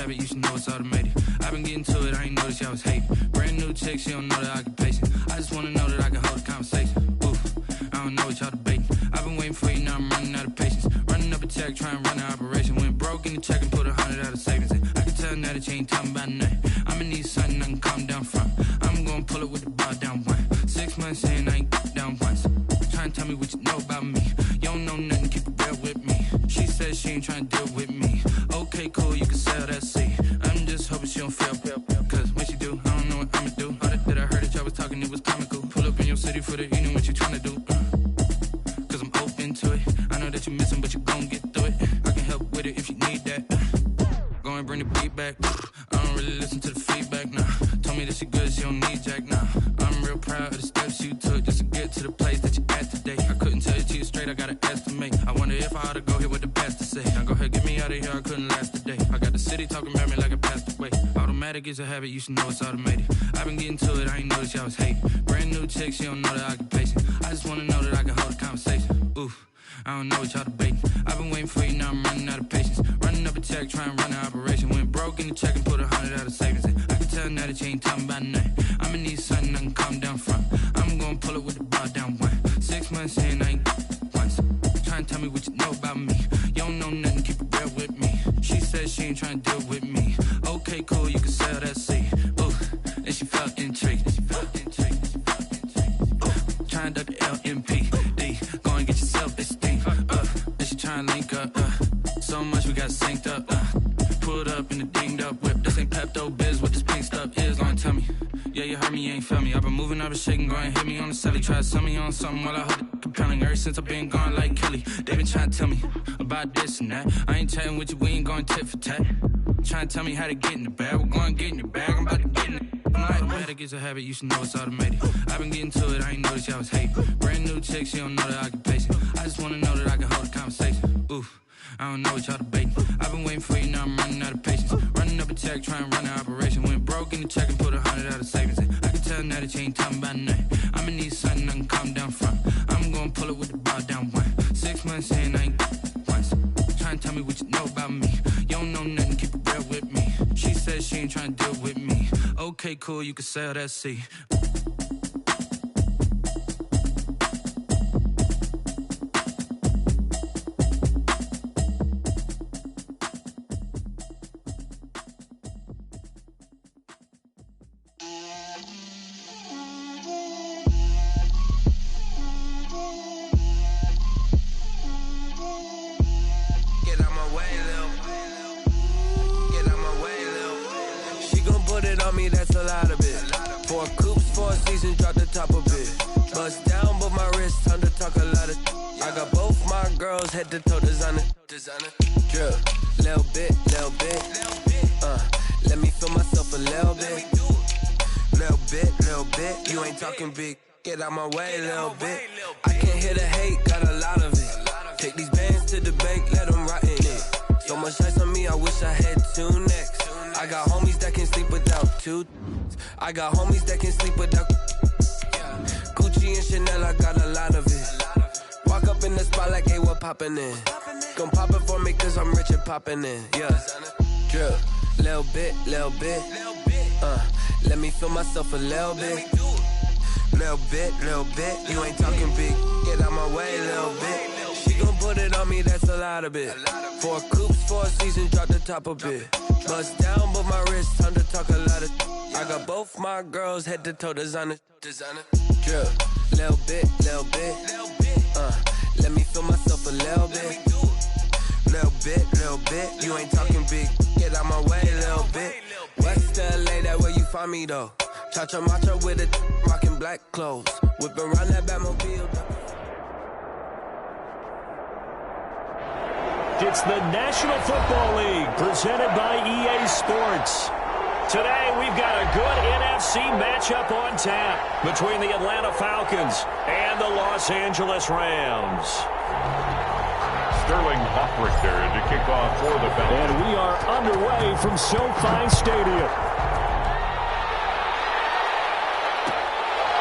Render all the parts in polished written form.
habit, you should know it's automated. I've been getting to it, I ain't noticed y'all was hating. Brand new chick, she don't know the occupation. I just wanna know that I can hold a conversation. Oof, I don't know what y'all debating. I've been waiting for you, now I'm running out of patience. Running up a check, trying to run an operation. Went broke in the check and put 100 out of savings in. I can tell now that you ain't talking about nothing. I'ma need something I can calm down from. I'm gonna pull it with the bar down one. 6 months saying I ain't down once. Trying to tell me what you know about me. You don't know nothing, keep it real with me. She said she ain't trying to deal with me. Okay, cool, you can sell that seat. I'm just hoping she don't fail. Cause when she do, I don't know what I'ma do. All that I heard that y'all was talking, it was comical. Pull up in your city for the evening, what you trying to do? Cause I'm open to it. I know that you're missing, but you gon' get through it. I can help with it if you need that. Go and bring the beat back. I don't really listen to the feedback, nah. Told me that she good, she don't need Jack, nah. I'm real proud of the steps you took just to get to the place that you at today. I couldn't tell you to you straight, I gotta estimate. I wonder if I ought to go here with the pastor say. Now go ahead, get me out of here, I couldn't last a day. I got the city talking about me like I passed away. Automatic is a habit, you should know it's automated. I've been getting to it, I ain't noticed y'all was hating. Brand new chick, she don't know the occupation. I just wanna know that I can hold a conversation. Oof, I don't know what y'all debating. I've been waiting for you, now I'm running out of patience. Running up a check, trying to run an operation. Went broke in the check and put 100 out of savings in. I can tell now that you ain't talking about nothing. I'ma need something I can calm down from. I'm gonna pull it with the bar down one. 6 months saying I ain't once. Trying to tell me what you know about me. You don't know nothing, keep it real with me. She said she ain't trying to deal with me. Okay, cool, you can sell that seat. Ooh, and she felt intrigued. Trying to duck the LMPD. Go and get yourself esteem. And she trying to link up. So much we got synced up. Pulled up in the dinged up whip. This ain't Pepto-Biz, what this pink stuff is. Go and tell me. Yeah, you heard me, you ain't felt me. I've been moving, I've been shaking, go and hit me on the celly. Try to sell me on something while I hold it compelling. Ever since I've been gone like Kelly, they been trying to tell me about this and that. I ain't chatting with you, we ain't going tit for tat. Trying to tell me how to get in the bag. We're going to get in the bag, I'm about to get in it. Automatic is a habit, you should know it's automated. I've been getting to it, I ain't noticed y'all was hating. Brand new chick, she don't know the occupation. I just wanna know that I can hold a conversation. Oof, I don't know what y'all debating. I've been waiting for you, now I'm running out of patience. Running up a check, trying to run an operation. Went broke in the check and put 100 out of savings in. I can tell now that you ain't talking about nothing. I'ma need something I can calm down from. I'm gonna pull it with the bar down one. 6 months saying I ain't once. Trying to tell me what you know about me. You don't know nothing, keep it real with me. She said she ain't trying to deal with me. Okay, cool, you can sell that seat. Head to toe designer. Drip, little bit. Let me feel myself a little bit. Little bit. You ain't talking big. Get out my way, little bit. I can't hear the hate, got a lot of it. Take these bands to the bank, let them rot in it. So much ice on me, I wish I had two necks. I got homies that can sleep without two. I got homies that can sleep without Gucci and Chanel, I got a lot of it. Walk up in the spot like, hey, what poppin' in? Gon' pop it for me cause I'm rich and poppin' in, yeah. Drip, little bit. Let me feel myself a little bit. Little bit. You ain't talking big, get out my way, little bit. She gon' put it on me, that's a lot of it. 4 coupes, 4 seasons, drop the top a bit. Bust down, but my wrist, time to talk a lot of. I got both my girls, head to toe designer. Drip, little bit. Let me feel myself a little bit. Little bit. You ain't talking big, get out my way, little bit. West LA, that where you find me though. Cha-cha matcha with a rockin' black clothes. Whip around that Batmobile. It's the National Football League presented by EA Sports. Today we've got a good NFC matchup on tap between the Atlanta Falcons and the Los Angeles Rams. Sterling Hoffrichter there to kick off for the Falcons. And we are underway from SoFi Stadium.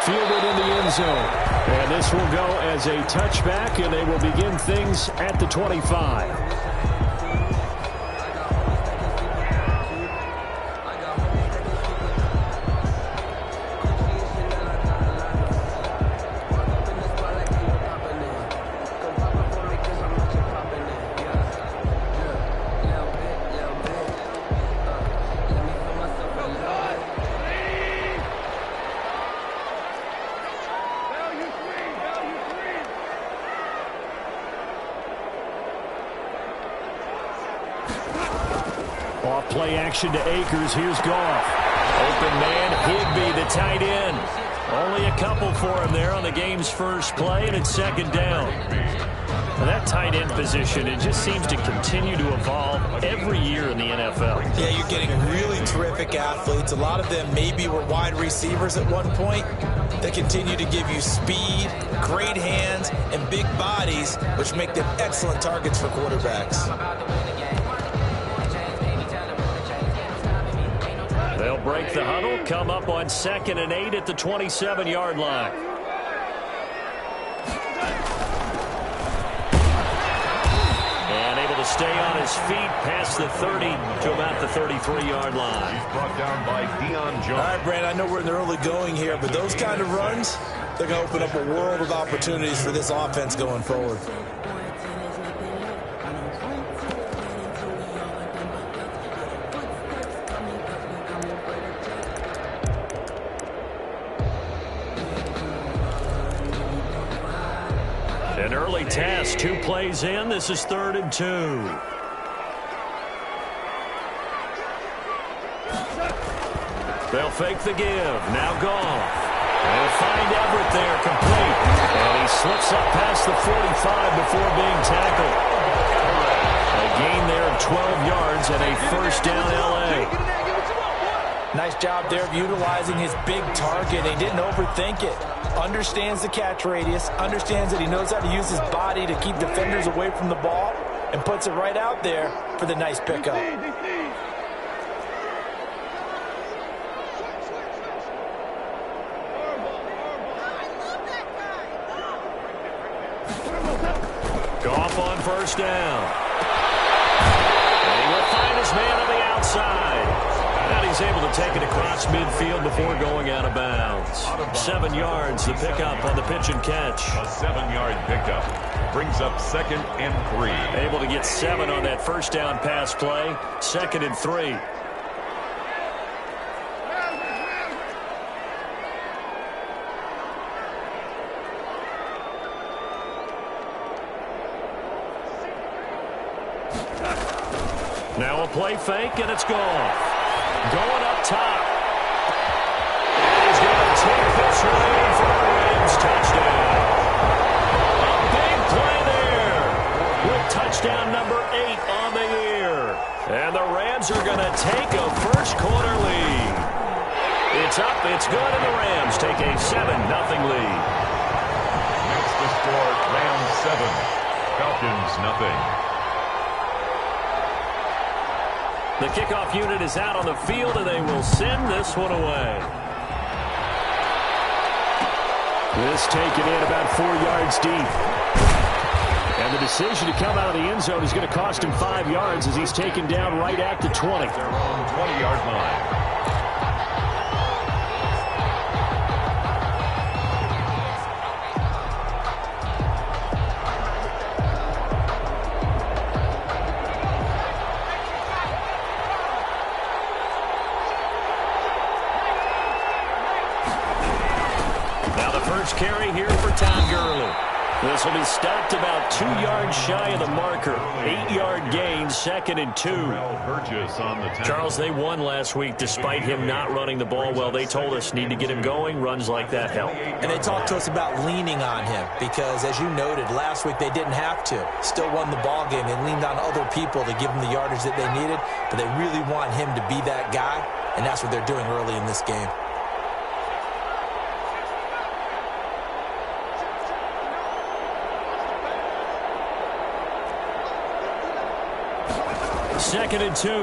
Fielded in the end zone. And this will go as a touchback, and they will begin things at the 25. Off play action to Akers. Here's Goff. Open man, Higbee, the tight end. Only a couple for him there on the game's first play, and it's second down. Now that tight end position, it just seems to continue to evolve every year in the NFL. Yeah, you're getting really terrific athletes. A lot of them maybe were wide receivers at one point. They continue to give you speed, great hands, and big bodies, which make them excellent targets for quarterbacks. They'll break the huddle, come up on 2nd and 8 at the 27-yard line. And able to stay on his feet past the 30 to about the 33-yard line. He's brought down by Deion Jones. All right, Brad, I know we're in the early going here, but those kind of runs, they're going to open up a world of opportunities for this offense going forward. An early test, 2 plays in. This is 3rd and 2. They'll fake the give. Now Goff. They'll find Everett there, complete. And he slips up past the 45 before being tackled. A gain there of 12 yards and a first down L.A. Nice job there of utilizing his big target. He didn't overthink it. Understands the catch radius, understands that he knows how to use his body to keep defenders away from the ball, and puts it right out there for the nice pickup. Goff on first down. And he will find his man on the outside. And he's able to take it across midfield before going out of bounds. 7 yards, the pickup on the pitch and catch. A 7-yard pickup brings up 2nd and 3. Able to get 7 on that first down pass play. 2nd and 3. Now a play fake, and it's Goff. Going up top. And he's going to take this one in for a Rams touchdown. A big play there with touchdown number 8 on the year. And the Rams are going to take a first-quarter lead. It's up, it's good, and the Rams take a 7-0 lead. Makes the score Rams 7, Falcons 0. The kickoff unit is out on the field, and they will send this one away. This taken in about 4 yards deep. And the decision to come out of the end zone is going to cost him 5 yards as he's taken down right at the 20. Their own 20-yard line. Carry here for Todd Gurley. This will be stopped about 2 yards shy of the marker. 8-yard gain, 2nd and 2. Charles, they won last week despite him not running the ball well. They told us need to get him going. Runs like that help. And they talked to us about leaning on him because, as you noted, last week they didn't have to. Still won the ball game. They leaned on other people to give them the yardage that they needed, but they really want him to be that guy, and that's what they're doing early in this game. 2nd and 2. And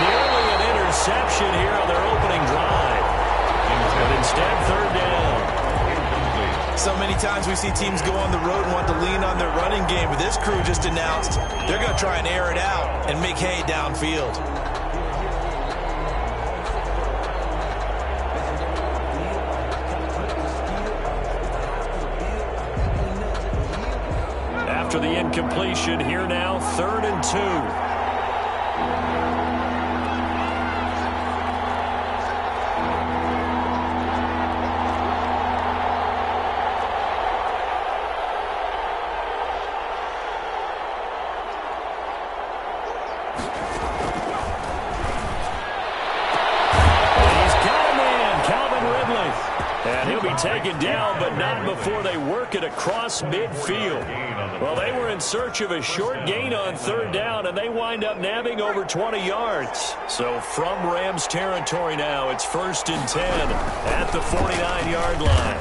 nearly an interception here on their opening drive. But instead, 3rd down. So many times we see teams go on the road and want to lean on their running game, but this crew just announced they're going to try and air it out and make hay downfield. After the incompletion, here now, 3rd and 2. taken down, but not before they work it across midfield. Well, they were in search of a short gain on third down, and they wind up nabbing over 20 yards. So from Rams territory now, it's 1st and 10 at the 49-yard line.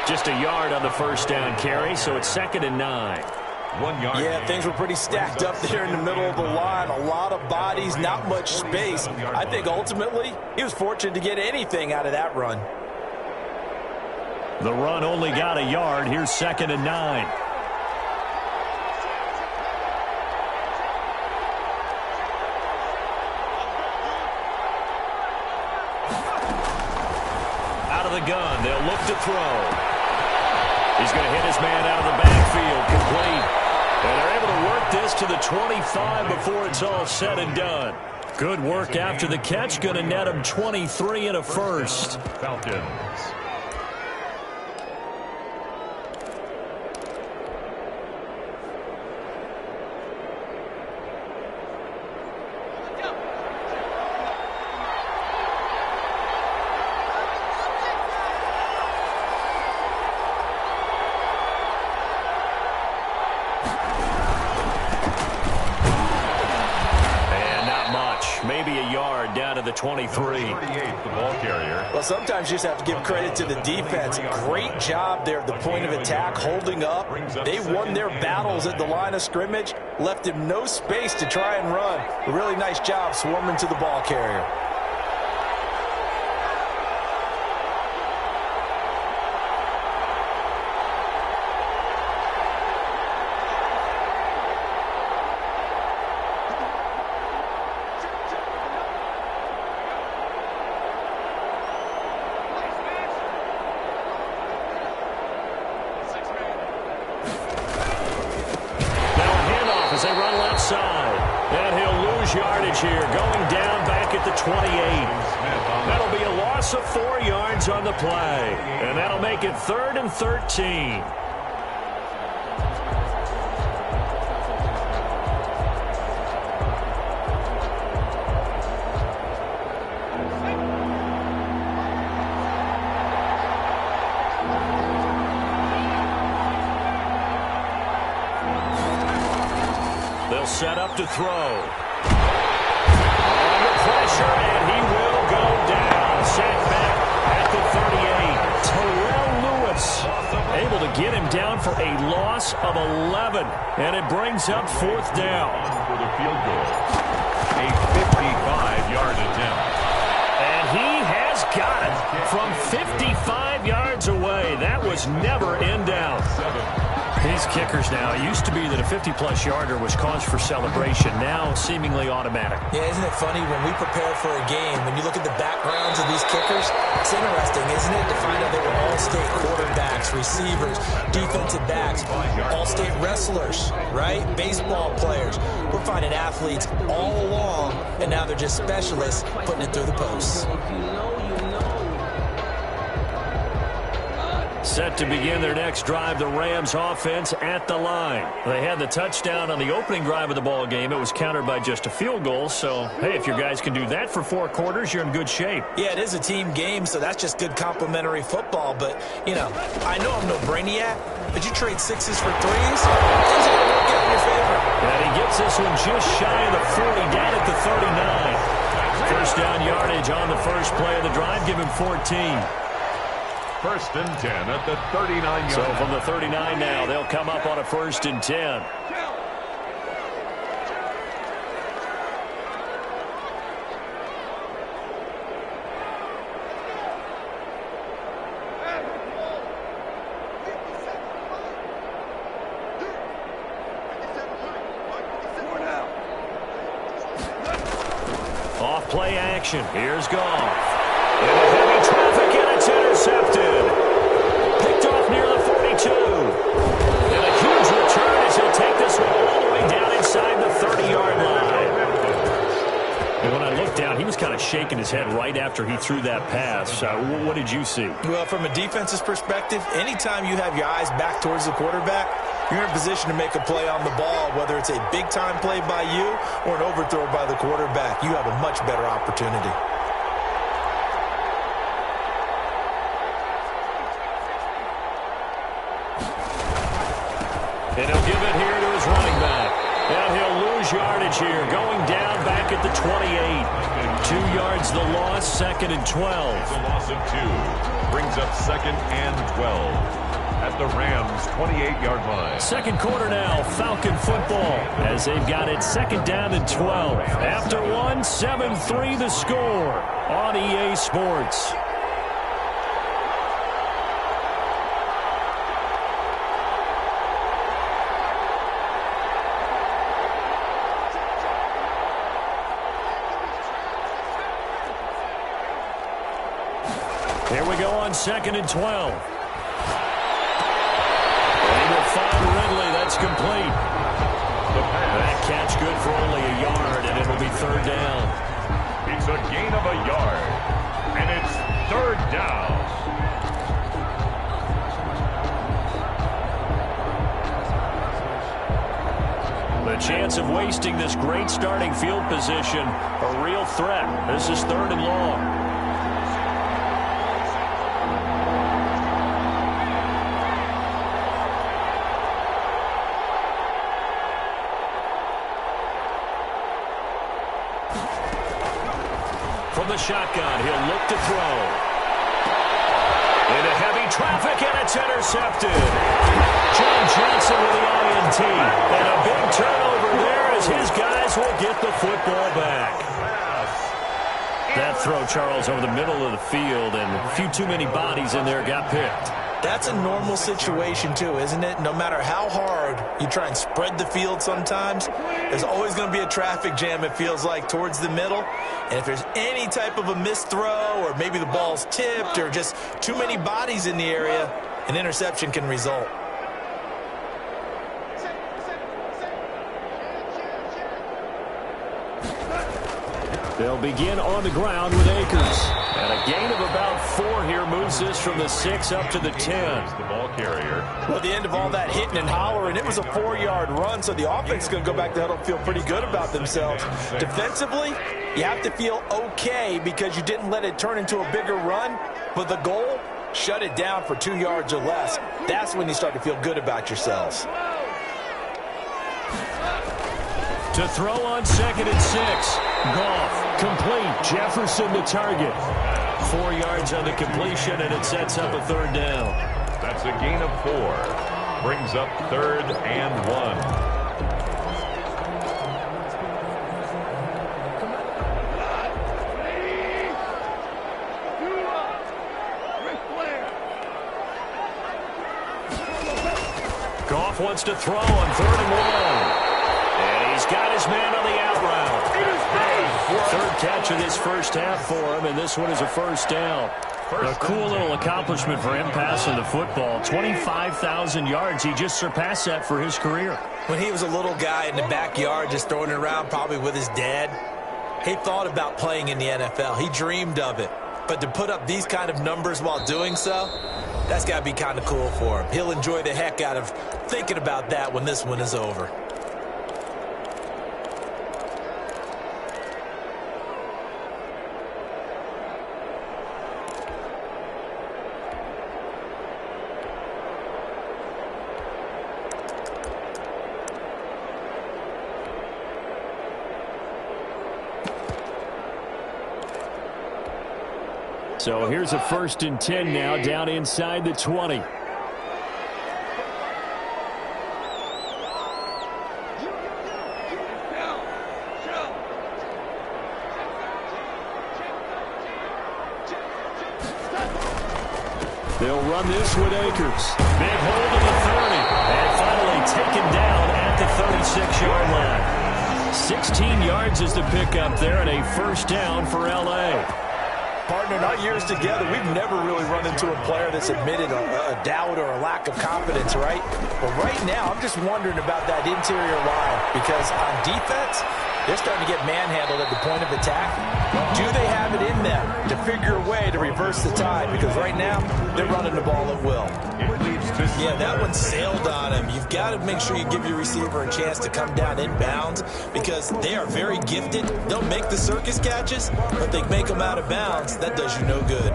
Just a yard on the first down carry, so it's 2nd and 9. 1 yard. Yeah, things were pretty stacked up there in the middle of the line. A lot of bodies, not much space. I think ultimately he was fortunate to get anything out of that run. The run only got a yard. Here's 2nd and 9. Out of the gun, they'll look to throw. He's going to hit his man out of the backfield, complete. And they're able to work this to the 25 before it's all said and done. Good work after the catch. Going to net him 23 and a first. Falcons. Maybe a yard down to the 23. 38, the ball carrier. Well, sometimes you just have to give credit to the defense. Great job there at the point of attack, holding up. They won their battles at the line of scrimmage, left him no space to try and run. A really nice job swarming to the ball carrier. And he'll lose yardage here, going down back at the 28. That'll be a loss of 4 yards on the play. And that'll make it 3rd and 13. They'll set up to throw. Under pressure, and he will go down. Set back at the 38. Terrell Lewis able to get him down for a loss of 11. And it brings up 4th down. For the field goal. A 55-yard attempt. And he has got it from 55 yards away. That was never in doubt. These kickers now, it used to be that a 50-plus yarder was cause for celebration. Now, seemingly automatic. Yeah, isn't it funny when we prepare for a game, when you look at the backgrounds of these kickers, it's interesting, isn't it, to find out they were all-state quarterbacks, receivers, defensive backs, all-state wrestlers, right? Baseball players. We're finding athletes all along, and now they're just specialists putting it through the posts. Set to begin their next drive, the Rams offense at the line. They had the touchdown on the opening drive of the ball game. It was countered by just a field goal. So, hey, if your guys can do that for 4 quarters, you're in good shape. Yeah, it is a team game, so that's just good complimentary football. But, you know, I know I'm no brainiac, but you trade 6s for 3s, things are going to work out in your favor. And he gets this one just shy of the 40, down at the 39. First down yardage on the first play of the drive. Give him 14. 1st and 10 at the 39-yard. So from the 39 now, they'll come up on a 1st and 10. Off play action. Here's Goff. Into heavy traffic, and it's intercepted. Picked off near the 42. And a huge return as he'll take this one all the way down inside the 30-yard line. And when I looked down, he was kind of shaking his head right after he threw that pass. What did you see? Well, from a defense's perspective, anytime you have your eyes back towards the quarterback, you're in position to make a play on the ball, whether it's a big-time play by you or an overthrow by the quarterback. You have a much better opportunity. And he'll give it here to his running back. And he'll lose yardage here, going down back at the 28. 2 yards the loss, 2nd and 12. It's a loss of 2. Brings up 2nd and 12. At the Rams' 28-yard line. Second quarter now, Falcon football, as they've got it 2nd down and 12. After 1, 7-3 the score on EA Sports. Here we go on 2nd and 12. Find Ridley, that's complete. That catch good for only a yard, and it'll be 3rd down. It's a gain of a yard, and it's 3rd down. The chance of wasting this great starting field position, a real threat. This is 3rd and long. From the shotgun, he'll look to throw. Into heavy traffic, and it's intercepted. John Johnson with the INT. And a big turnover there as his guys will get the football back. That throw, Charles, over the middle of the field, and a few too many bodies in there got picked. That's a normal situation, too, isn't it? No matter how hard you try and spread the field sometimes, there's always going to be a traffic jam, it feels like, towards the middle. And if there's any type of a missed throw, or maybe the ball's tipped, or just too many bodies in the area, an interception can result. They'll begin on the ground with Akers. And a gain of about 4 here moves this from the 6 up to the 10. The ball carrier. Well, at the end of all that hitting and hollering, it was a 4-yard run, so the offense is going to go back to huddle and feel pretty good about themselves. Defensively, you have to feel okay because you didn't let it turn into a bigger run, but the goal, shut it down for 2 yards or less. That's when you start to feel good about yourselves. To throw on 2nd and 6. Goff, complete. Jefferson the target. 4 yards on the completion, and it sets up a 3rd down. That's a gain of 4. Brings up 3rd and 1. Goff wants to throw on 3rd and 1. And he's got his man on the out route. 3rd catch of this first half for him, and this one is a 1st down. A cool little accomplishment for him passing the football. 25,000 yards. He just surpassed that for his career. When he was a little guy in the backyard just throwing it around probably with his dad, he thought about playing in the NFL. He dreamed of it. But to put up these kind of numbers while doing so, that's got to be kind of cool for him. He'll enjoy the heck out of thinking about that when this one is over. So here's a 1st and 10 now down inside the 20. They'll run this with Akers. Big hold of the 30. And finally taken down at the 36-yard line. 16 yards is the pickup there, and a 1st down for L.A. Partner, in our years together, we've never really run into a player that's admitted a doubt or a lack of confidence, right? But right now, I'm just wondering about that interior line because on defense, they're starting to get manhandled at the point of attack. Do they have it in them to figure a way to reverse the tide? Because right now, they're running the ball at will. Yeah, that one sailed on him. You've got to make sure you give your receiver a chance to come down inbounds because they are very gifted. They'll make the circus catches, but they make them out of bounds. That does you no good.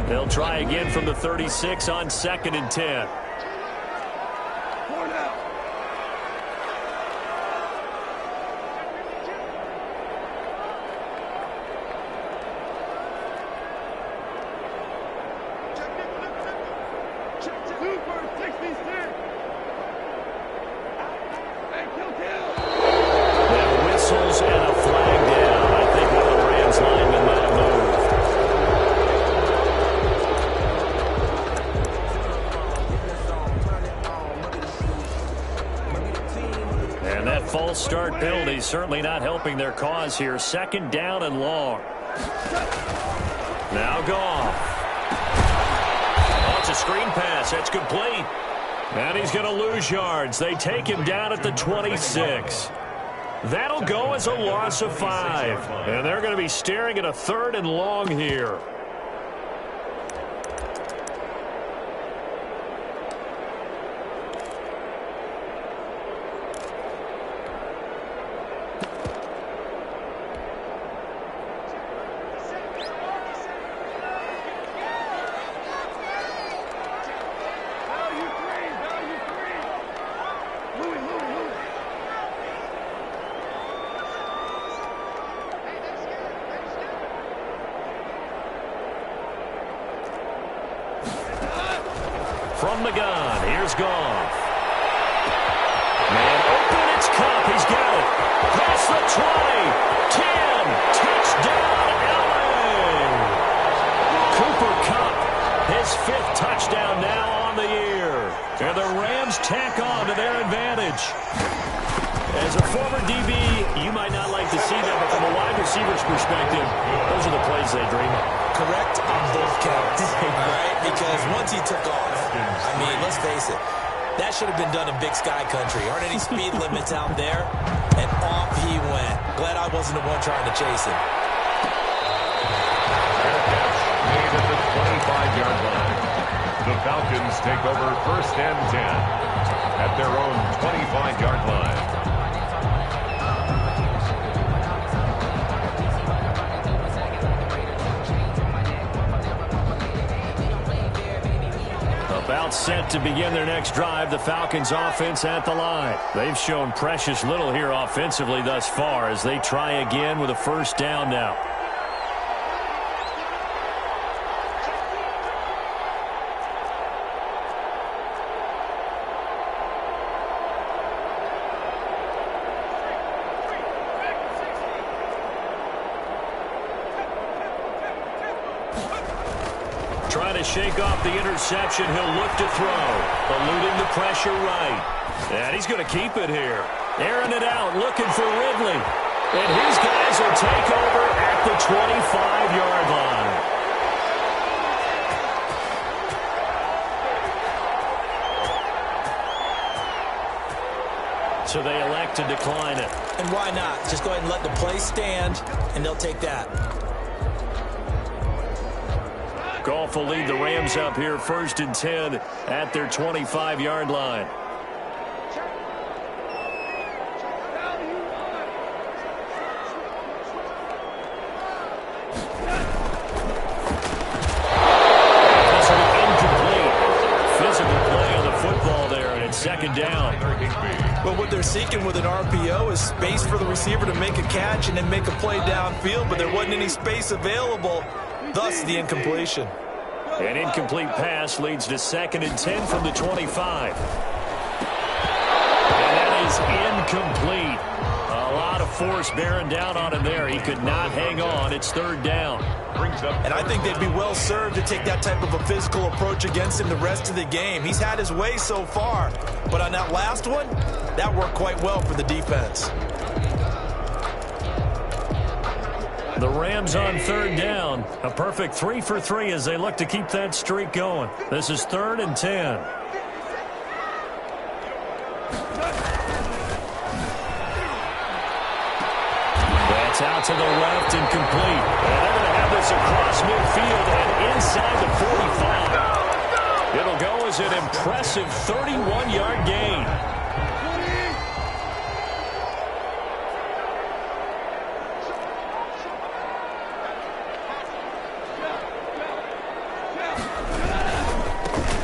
They'll try again from the 36 on 2nd and 10. that false start penalty certainly not helping their cause here. 2nd down and long. Now Goff. Oh, it's a screen pass. That's complete. And he's going to lose yards. They take him down at the 26. That'll go as a loss of 5. And they're going to be staring at a 3rd and long here. From the gun, here's Goff. Man open, it's Kupp. He's got it. Past the 20. 10. Touchdown, LA. Cooper Kupp, his 5th touchdown now on the year. And the Rams tack on to their advantage. As a former DB, you might not like to see that, but from a wide receiver's perspective, those are the plays they dream of. Correct on both counts, right? Because once he took off, I mean, let's face it, that should have been done in Big Sky Country. Aren't any speed limits out there? And off he went. Glad I wasn't the one trying to chase him. Made at the 25-yard line. The Falcons take over 1st and 10 at their own 25-yard line. About set to begin their next drive, the Falcons offense at the line. They've shown precious little here offensively thus far as they try again with a 1st down now. Trying to shake off the interception. He'll look to throw. Eluding the pressure right. And he's going to keep it here. Airing it out, looking for Ridley. And his guys will take over at the 25-yard line. So they elect to decline it. And why not? Just go ahead and let the play stand, and they'll take that. Goff will lead the Rams up here 1st and 10 at their 25-yard line. Incomplete. Physical play on the football there, and it's 2nd down. Well, what they're seeking with an RPO is space for the receiver to make a catch and then make a play downfield, but there wasn't any space available. Thus, the incompletion. An incomplete pass leads to 2nd and 10 from the 25. And that is incomplete. A lot of force bearing down on him there. He could not hang on. It's 3rd down. And I think they'd be well served to take that type of a physical approach against him the rest of the game. He's had his way so far. But on that last one, that worked quite well for the defense. The Rams on 3rd down. A perfect 3 for 3 as they look to keep that streak going. This is 3rd and 10. That's out to the left and complete. And they're going to have this across midfield and inside the 45. It'll go as an impressive 31-yard gain.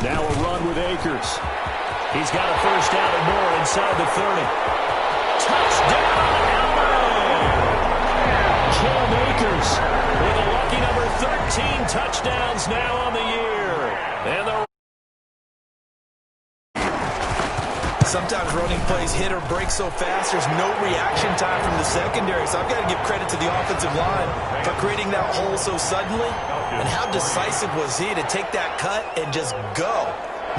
Now a run with Akers. He's got a 1st down and more inside the 30. Touchdown, LA! Cam Akers with a lucky number 13 touchdowns now on the year. And Sometimes running plays hit or break so fast, there's no reaction time from the secondary. So I've got to give credit to the offensive line for creating that hole so suddenly. And how decisive was he to take that cut and just go?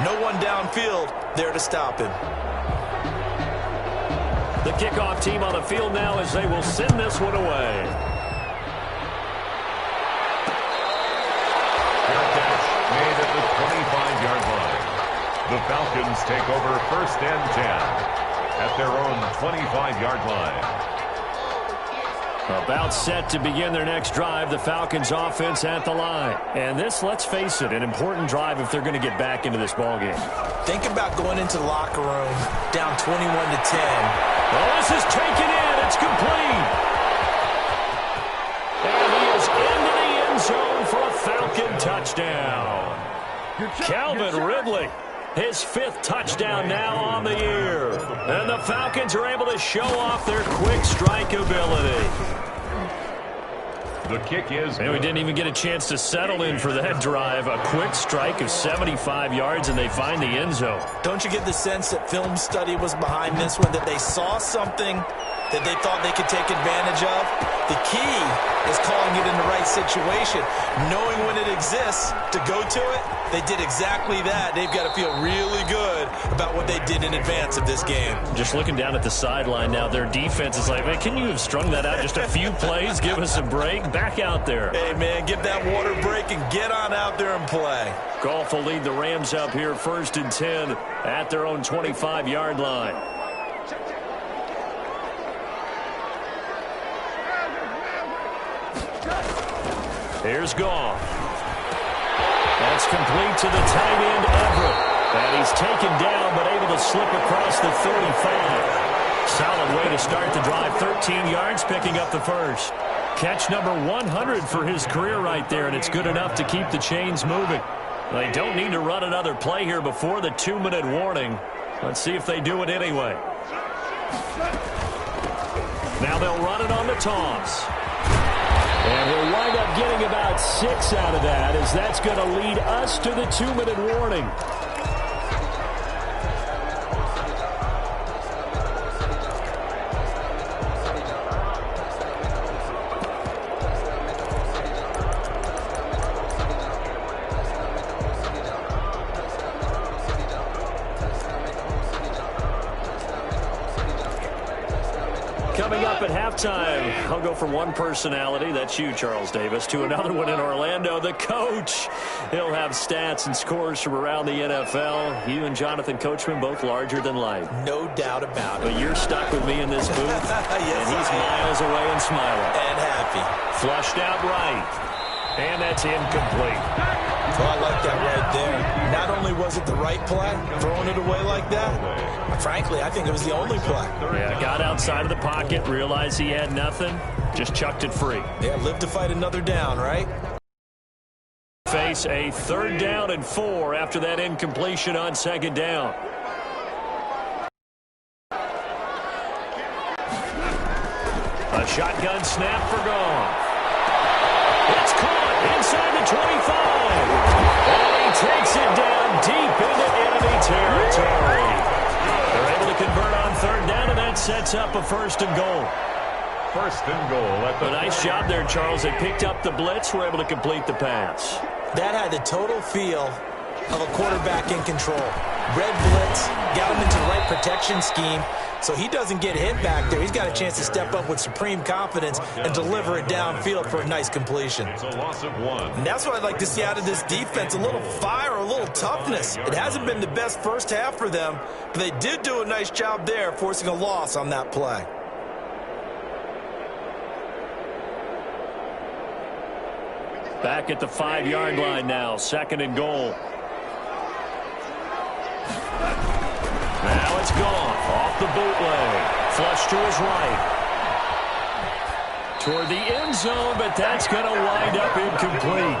No one downfield there to stop him. The kickoff team on the field now as they will send this one away. Fair catch made at the 25-yard line. The Falcons take over 1st and 10 at their own 25-yard line. About set to begin their next drive, the Falcons offense at the line. And this, let's face it, an important drive if they're going to get back into this ballgame. Think about going into the locker room down 21-10. Oh, this is taken in. It's complete. And he is into the end zone for a Falcon touchdown. Calvin Ridley, his 5th touchdown now on the year. And the Falcons are able to show off their quick strike ability. The kick is good. And we didn't even get a chance to settle in for that drive. A quick strike of 75 yards, and they find the end zone. Don't you get the sense that film study was behind this one, that they saw something that they thought they could take advantage of? The key is calling it in the right situation, knowing when it exists to go to it. They did exactly that. They've got to feel really good about what they did in advance of this game. Just looking down at the sideline now, their defense is like, man, can you have strung that out just a few plays? Give us a break. Back out there. Hey, man, give that water break and get on out there and play. Goff will lead the Rams up here 1st and 10 at their own 25-yard line. Here's Goff. That's complete to the tight end, Everett. And he's taken down, but able to slip across the 35. Solid way to start the drive. 13 yards, picking up the first. Catch number 100 for his career right there, and it's good enough to keep the chains moving. They don't need to run another play here before the 2-minute warning. Let's see if they do it anyway. Now they'll run it on the toss. And we'll wind up getting about 6 out of that, as that's going to lead us to the 2-minute warning. Coming up at halftime, I'll go from one personality, that's you, Charles Davis, to another one in Orlando, the coach. He'll have stats and scores from around the NFL. You and Jonathan Coachman, both larger than life. No doubt about it. But you're stuck with me in this booth, yes, and he's miles away and smiling. And happy. Flushed out right, and that's incomplete. Well, I like that right there. Not only was it the right play, throwing it away like that, frankly, I think it was the only play. Yeah, got outside of the pocket, realized he had nothing, just chucked it free. Yeah, live to fight another down, right? Face a 3rd down and 4 after that incompletion on 2nd down. A shotgun snap for Goff. It's caught inside the 25. And he takes it down deep into enemy territory. They're able to convert on 3rd down, and that sets up a 1st and goal. 1st and goal at the... A nice job there, Charles. They picked up the blitz, were able to complete the pass. That had the total feel of a quarterback in control. Red blitz, got him into the right protection scheme, so he doesn't get hit back there. He's got a chance to step up with supreme confidence and deliver it downfield for a nice completion. It's a loss of 1. And that's what I'd like to see out of this defense, a little fire, a little toughness. It hasn't been the best first half for them, but they did do a nice job there, forcing a loss on that play. Back at the 5-yard line now, 2nd and goal. Now it's Goff off the bootleg. Flush to his right. Toward the end zone, but that's going to wind up incomplete.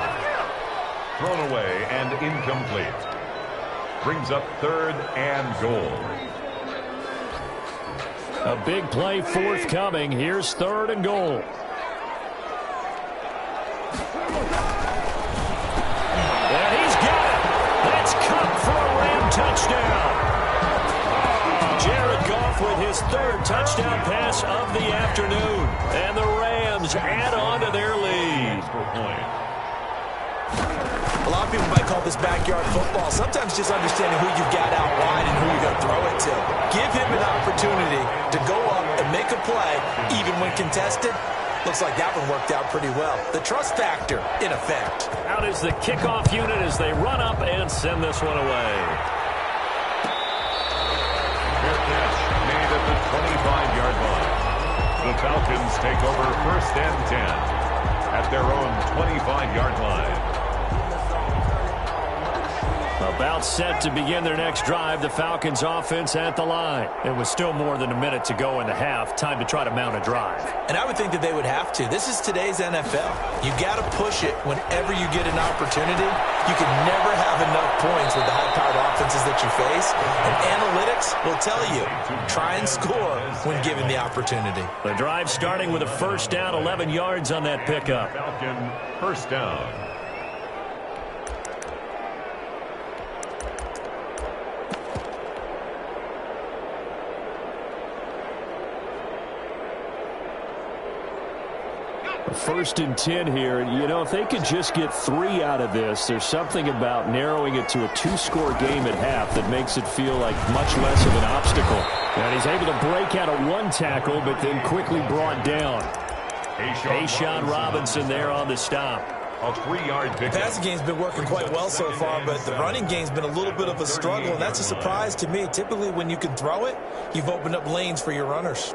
Thrown away and incomplete. Brings up 3rd and goal. A big play forthcoming. Here's 3rd and goal. And he's got it. That's Kupp for a Ram touchdown. Jared Goff with his 3rd touchdown pass of the afternoon. And the Rams add on to their lead. A lot of people might call this backyard football. Sometimes just understanding who you've got out wide and who you're going to throw it to. Give him an opportunity to go up and make a play, even when contested. Looks like that one worked out pretty well. The trust factor in effect. Out is the kickoff unit as they run up and send this one away. Fair catch made at the 25-yard line. The Falcons take over 1st and 10 at their own 25-yard line. About set to begin their next drive, the Falcons offense at the line. It was still more than a minute to go in the half. Time to try to mount a drive. And I would think that they would have to. This is today's NFL. You got to push it whenever you get an opportunity. You can never have enough points with the high-powered offenses that you face. And analytics will tell you, try and score when given the opportunity. The drive starting with a first down, 11 yards on that pickup. Falcon first down. First and 10 here. You know, if they could just get 3 out of this, there's something about narrowing it to a 2-score game at half that makes it feel like much less of an obstacle. And he's able to break out of 1 tackle, but then quickly brought down. A'Shawn Robinson there on the stop. A 3-yard pickup. The passing game's been working quite well so far, but the running game's been a little bit of a struggle, and that's a surprise to me. Typically, when you can throw it, you've opened up lanes for your runners.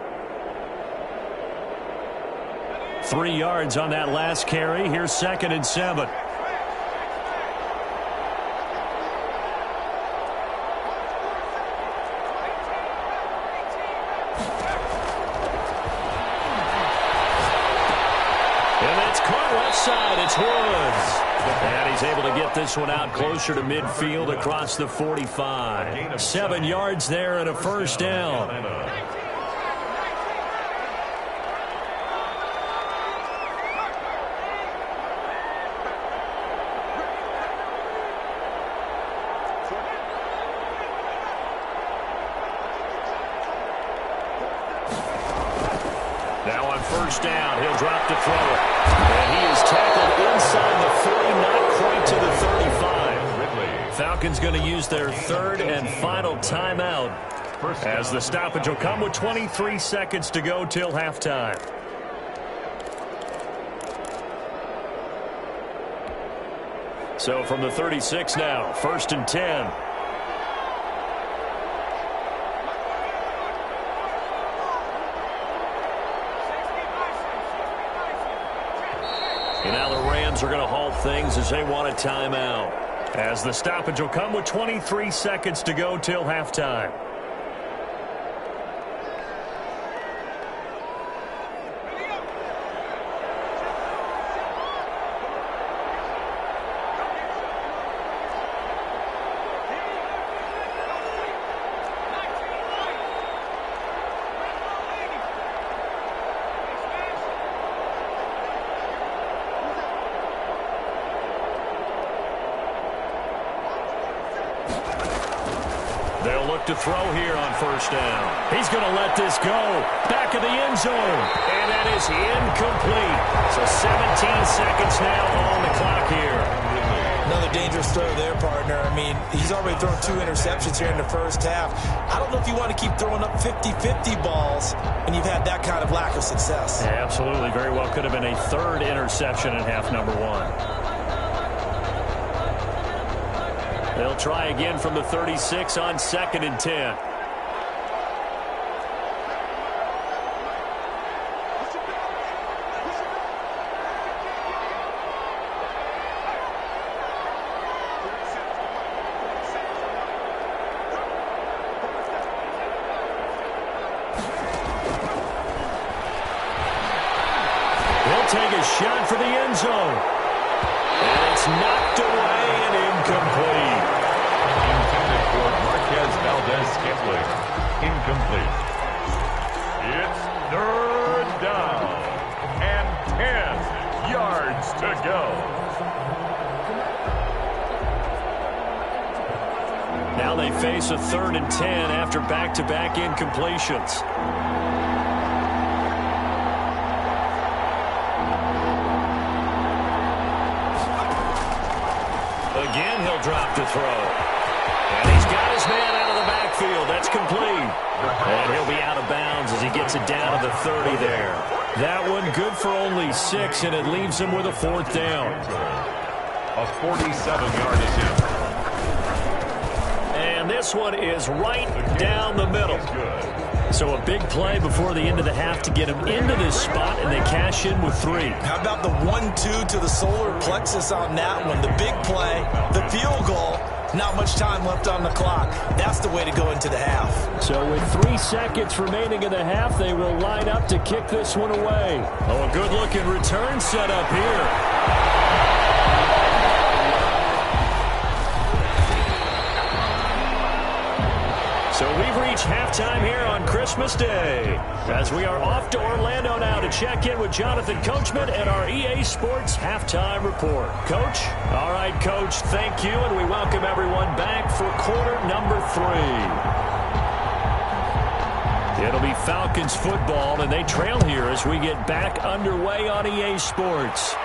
3 yards on that last carry. Here's 2nd and 7. And that's caught left side. It's Woods. And he's able to get this one out closer to midfield across the 45. 7 yards there and a first down. Now on first down, he'll drop to throw it. And he is tackled inside the 40, not quite to the 35. Ridley. Falcons going to use their 3rd and final timeout as the stoppage will come with 23 seconds to go till halftime. So from the 36 now, 1st and 10. And now the Rams are going to halt things as they want a timeout. As the stoppage will come with 23 seconds to go till halftime. They'll look to throw here on first down. He's going to let this go. Back of the end zone. And that is incomplete. So 17 seconds now on the clock here. Another dangerous throw there, partner. I mean, he's already thrown 2 interceptions here in the first half. I don't know if you want to keep throwing up 50-50 balls when you've had that kind of lack of success. Yeah, absolutely. Very well could have been a 3rd interception in half number 1. They'll try again from the 36 on 2nd and 10. He'll take a shot for the end zone. And it's knocked away and incomplete. Intended for Marquez Valdez-Scantling. Incomplete. It's 3rd down and 10 yards to go. Now they face a 3rd and 10 after back-to-back incompletions. Again, he'll drop to throw. And he's got his man out of the backfield. That's complete. And he'll be out of bounds as he gets it down to the 30 there. That one good for only 6, and it leaves him with a 4th down. A 47-yard attempt. And this one is right down the middle. So a big play before the end of the half to get him into this spot, and they cash in with 3. How about the 1-2 to the solar plexus on that one? The big play, the field goal, not much time left on the clock. That's the way to go into the half. So with 3 seconds remaining in the half, they will line up to kick this one away. Oh, a good-looking return set up here. So we've reached halftime here on Christmas Day, as we are off to Orlando now to check in with Jonathan Coachman and our EA Sports Halftime Report. Coach? All right, Coach, thank you, and we welcome everyone back for quarter number 3. It'll be Falcons football, and they trail here as we get back underway on EA Sports.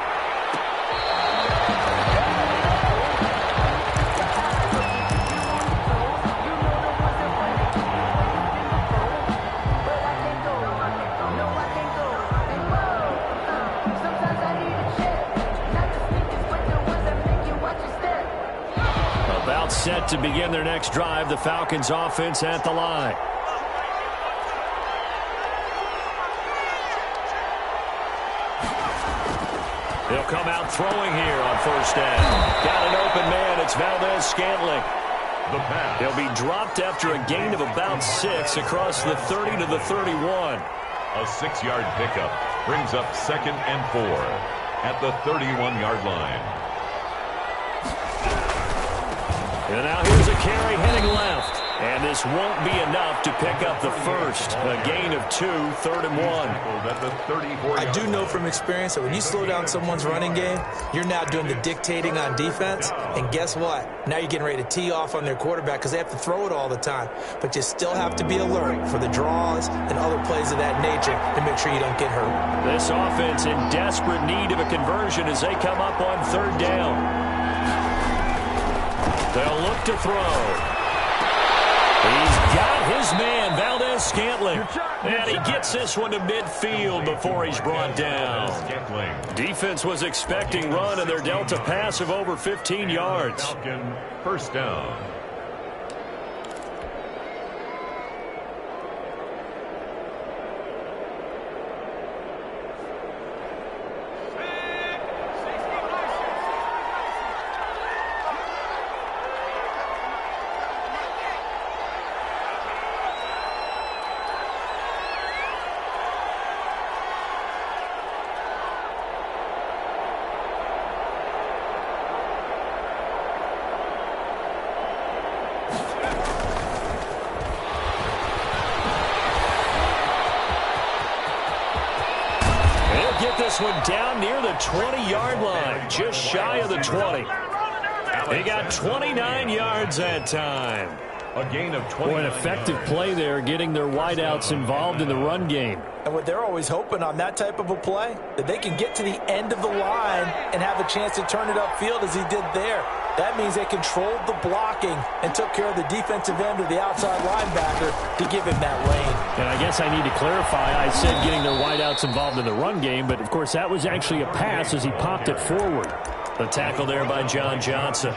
Set to begin their next drive, the Falcons offense at the line. They'll come out throwing here on 1st down. Got an open man. It's Valdes-Scantling. He'll be dropped after a gain of about 6 across the 30 to the 31. A 6-yard pickup brings up 2nd and 4 at the 31-yard line. And now here's a carry heading left. And this won't be enough to pick up the first. A gain of 2, 3rd and 1. I do know from experience that when you slow down someone's running game, you're now doing the dictating on defense. And guess what? Now you're getting ready to tee off on their quarterback because they have to throw it all the time. But you still have to be alert for the draws and other plays of that nature to make sure you don't get hurt. This offense in desperate need of a conversion as they come up on 3rd down. They'll look to throw. He's got his man, Valdes-Scantling. And he gets this one to midfield before he's brought down. Defense was expecting run, and they're dealt a pass of over 15 yards. Falcon, 1st down. This one down near the 20-yard line, just shy of the 20. They got 29 yards that time. A gain of 20. An effective play there, getting their wideouts involved in the run game. And what they're always hoping on that type of a play, that they can get to the end of the line and have a chance to turn it upfield as he did there. That means they controlled the blocking and took care of the defensive end of the outside linebacker to give him that lane. And I guess I need to clarify, I said getting their wideouts involved in the run game, but of course that was actually a pass as he popped it forward. The tackle there by John Johnson.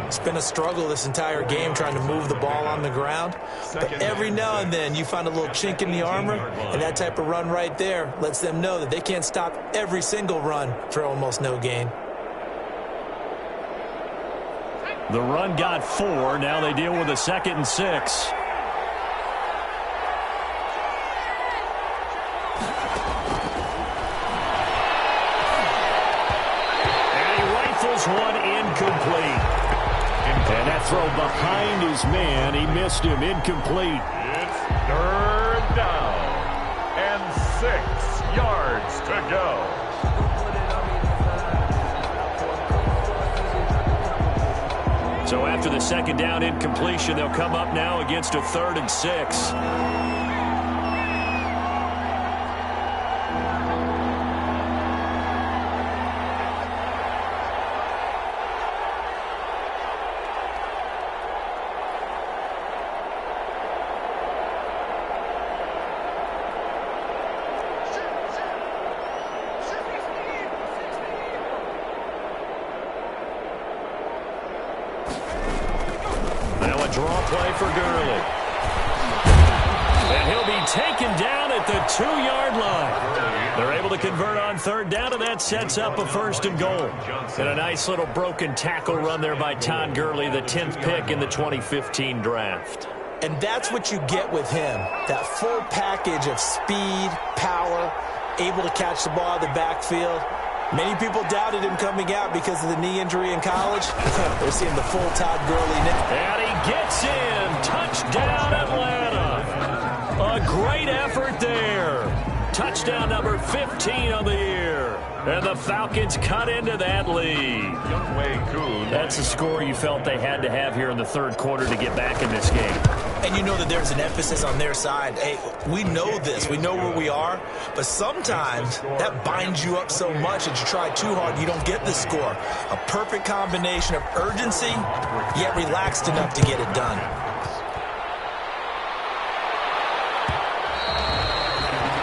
It's been a struggle this entire game trying to move the ball on the ground. But every now and then you find a little chink in the armor, and that type of run right there lets them know that they can't stop every single run for almost no gain. The run got 4. Now they deal with a 2nd and 6. One incomplete. And that throw behind his man. He missed him. Incomplete. It's 3rd down and 6 yards to go. So after the 2nd down incompletion, they'll come up now against a 3rd and 6. Draw play for Gurley. And he'll be taken down at the 2-yard line. They're able to convert on third down, and that sets up a 1st and goal. And a nice little broken tackle run there by Todd Gurley, the 10th pick in the 2015 draft. And that's what you get with him, that full package of speed, power, able to catch the ball in the backfield. Many people doubted him coming out because of the knee injury in college. They're seeing the full Todd Gurley now. And he gets in. Touchdown, Atlanta. A great effort there. Touchdown number 15 on the year. And the Falcons cut into that lead. That's a score you felt they had to have here in the third quarter to get back in this game. And you know that there's an emphasis on their side. Hey, we know this. We know where we are. But sometimes that binds you up so much that you try too hard, you don't get the score. A perfect combination of urgency, yet relaxed enough to get it done.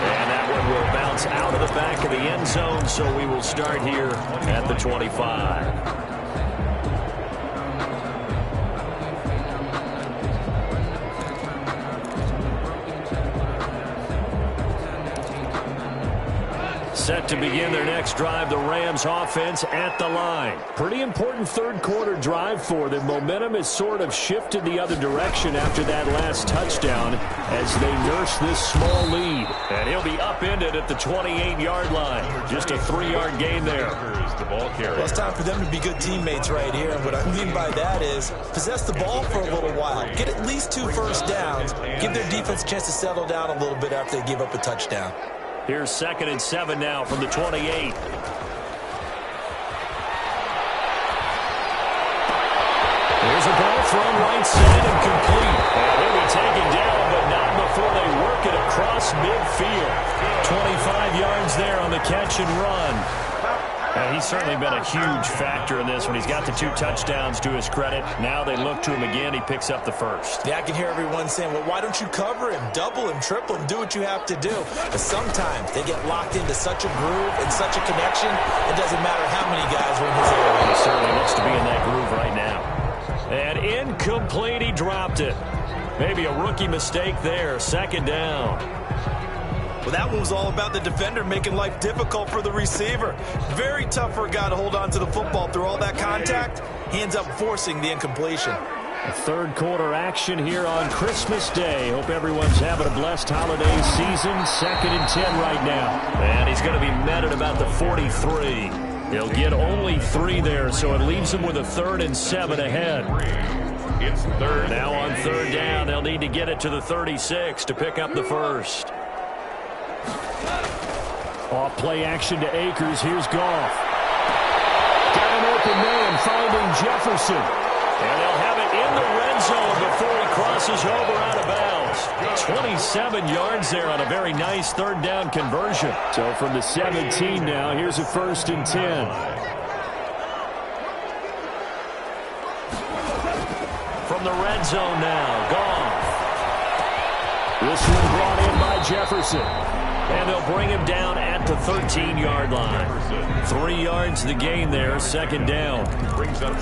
And that one will bounce out of the back of the end zone, so we will start here at the 25. Set to begin their next drive, the Rams offense at the line. Pretty important third quarter drive for them. Momentum has sort of shifted the other direction after that last touchdown as they nurse this small lead. And he'll be upended at the 28-yard line. Just a 3-yard gain there. Well, it's time for them to be good teammates right here. And what I mean by that is possess the ball for a little while. Get at least 2 first downs. Give their defense a chance to settle down a little bit after they give up a touchdown. Here's 2nd and 7 now from the 28. Here's a ball thrown right side and complete. And he'll be taken down, but not before they work it across midfield. 25 yards there on the catch and run. And he's certainly been a huge factor in this one. He's got the 2 touchdowns to his credit. Now they look to him again. He picks up the 1st. Yeah, I can hear everyone saying, well, why don't you cover him, double him, triple him, do what you have to do. But sometimes they get locked into such a groove and such a connection, it doesn't matter how many guys are in his area. He certainly looks to be in that groove right now. And incomplete, he dropped it. Maybe a rookie mistake there, 2nd down. Well, that one was all about the defender making life difficult for the receiver. Very tough for a guy to hold on to the football through all that contact. He ends up forcing the incompletion. A third quarter action here on Christmas Day. Hope everyone's having a blessed holiday season. 2nd and 10 right now. And he's going to be met at about the 43. He'll get only 3 there, so it leaves him with a 3rd and 7 ahead. It's 3rd. Now on 3rd down, they'll need to get it to the 36 to pick up the 1st. Off play action to Akers. Here's Goff. Got an open man finding Jefferson. And they'll have it in the red zone before he crosses over out of bounds. 27 yards there on a very nice 3rd down conversion. So from the 17 now, here's a 1st and 10. From the red zone now, Goff. This one brought in by Jefferson. And they'll bring him down at the 13-yard line. 3 yards the gain there, 2nd down.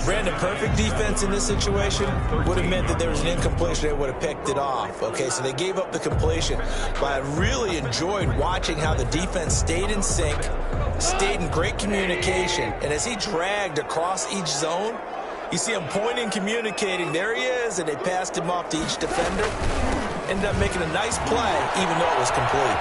Brandon, perfect defense in this situation would have meant that there was an incompletion. They would have picked it off. Okay, so they gave up the completion. But I really enjoyed watching how the defense stayed in sync, stayed in great communication. And as he dragged across each zone, you see him pointing, communicating. There he is, and they passed him off to each defender. Ended up making a nice play, even though it was complete.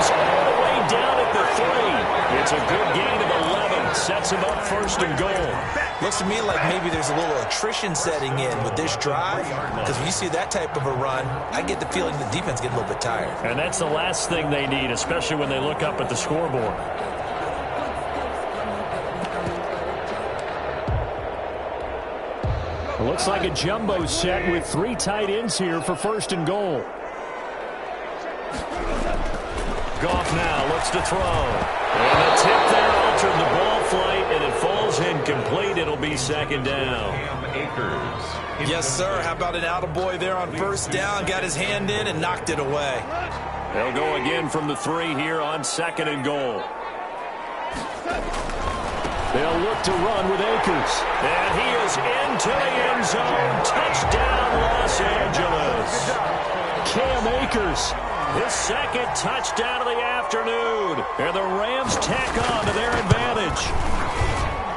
All the way down at the 3. It's a good gain of 11. Sets him up 1st and goal. Looks to me like maybe there's a little attrition setting in with this drive. Because when you see that type of a run, I get the feeling the defense gets a little bit tired. And that's the last thing they need, especially when they look up at the scoreboard. It looks like a jumbo set with 3 tight ends here for 1st and goal. Goff now looks to throw. And the tip there altered the ball flight, and it falls incomplete. It'll be 2nd down. Yes, sir. How about an attaboy there on 1st down? Got his hand in and knocked it away. They'll go again from the 3 here on 2nd and goal. They'll look to run with Akers. And he is into the end zone. Touchdown, Los Angeles. Cam Akers, his second touchdown of the afternoon. And the Rams tack on to their advantage.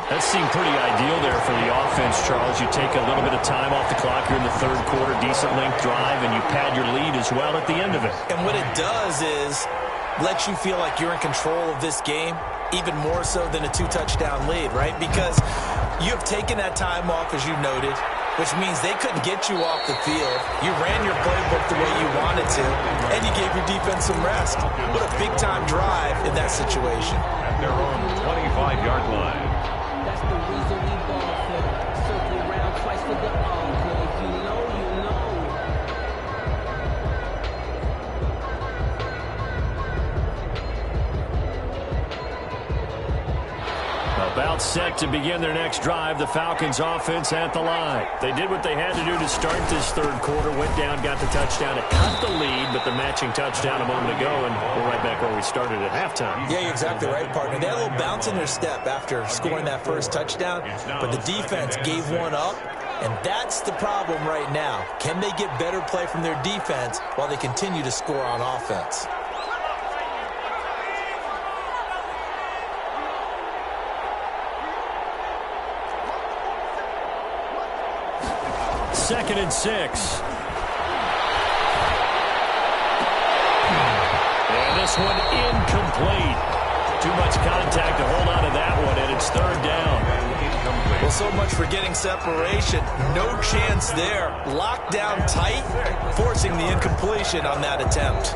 That seemed pretty ideal there for the offense, Charles. You take a little bit of time off the clock here in the third quarter, decent length drive, and you pad your lead as well at the end of it. And what it does is let you feel like you're in control of this game, even more so than a 2-touchdown lead, right? Because you have taken that time off, as you noted, which means they couldn't get you off the field. You ran your playbook the way you wanted to, and you gave your defense some rest. What a big-time drive in that situation. At their own 25-yard line. That's the reason we ball for. Circle around twice for the encore. If you know, you know. About set to begin their next drive, the Falcons offense at the line. They did what they had to do to start this third quarter, went down, got the touchdown, it cut the lead, but the matching touchdown a moment ago, and we're right back where we started at halftime. Yeah, you're exactly right, partner. They had a little bounce in their step after scoring that first touchdown, but the defense gave one up, and that's the problem right now. Can they get better play from their defense while they continue to score on offense? Second and 6. And this one incomplete. Too much contact to hold on to that one, and it's third down. Well, so much for getting separation. No chance there. Locked down tight, forcing the incompletion on that attempt.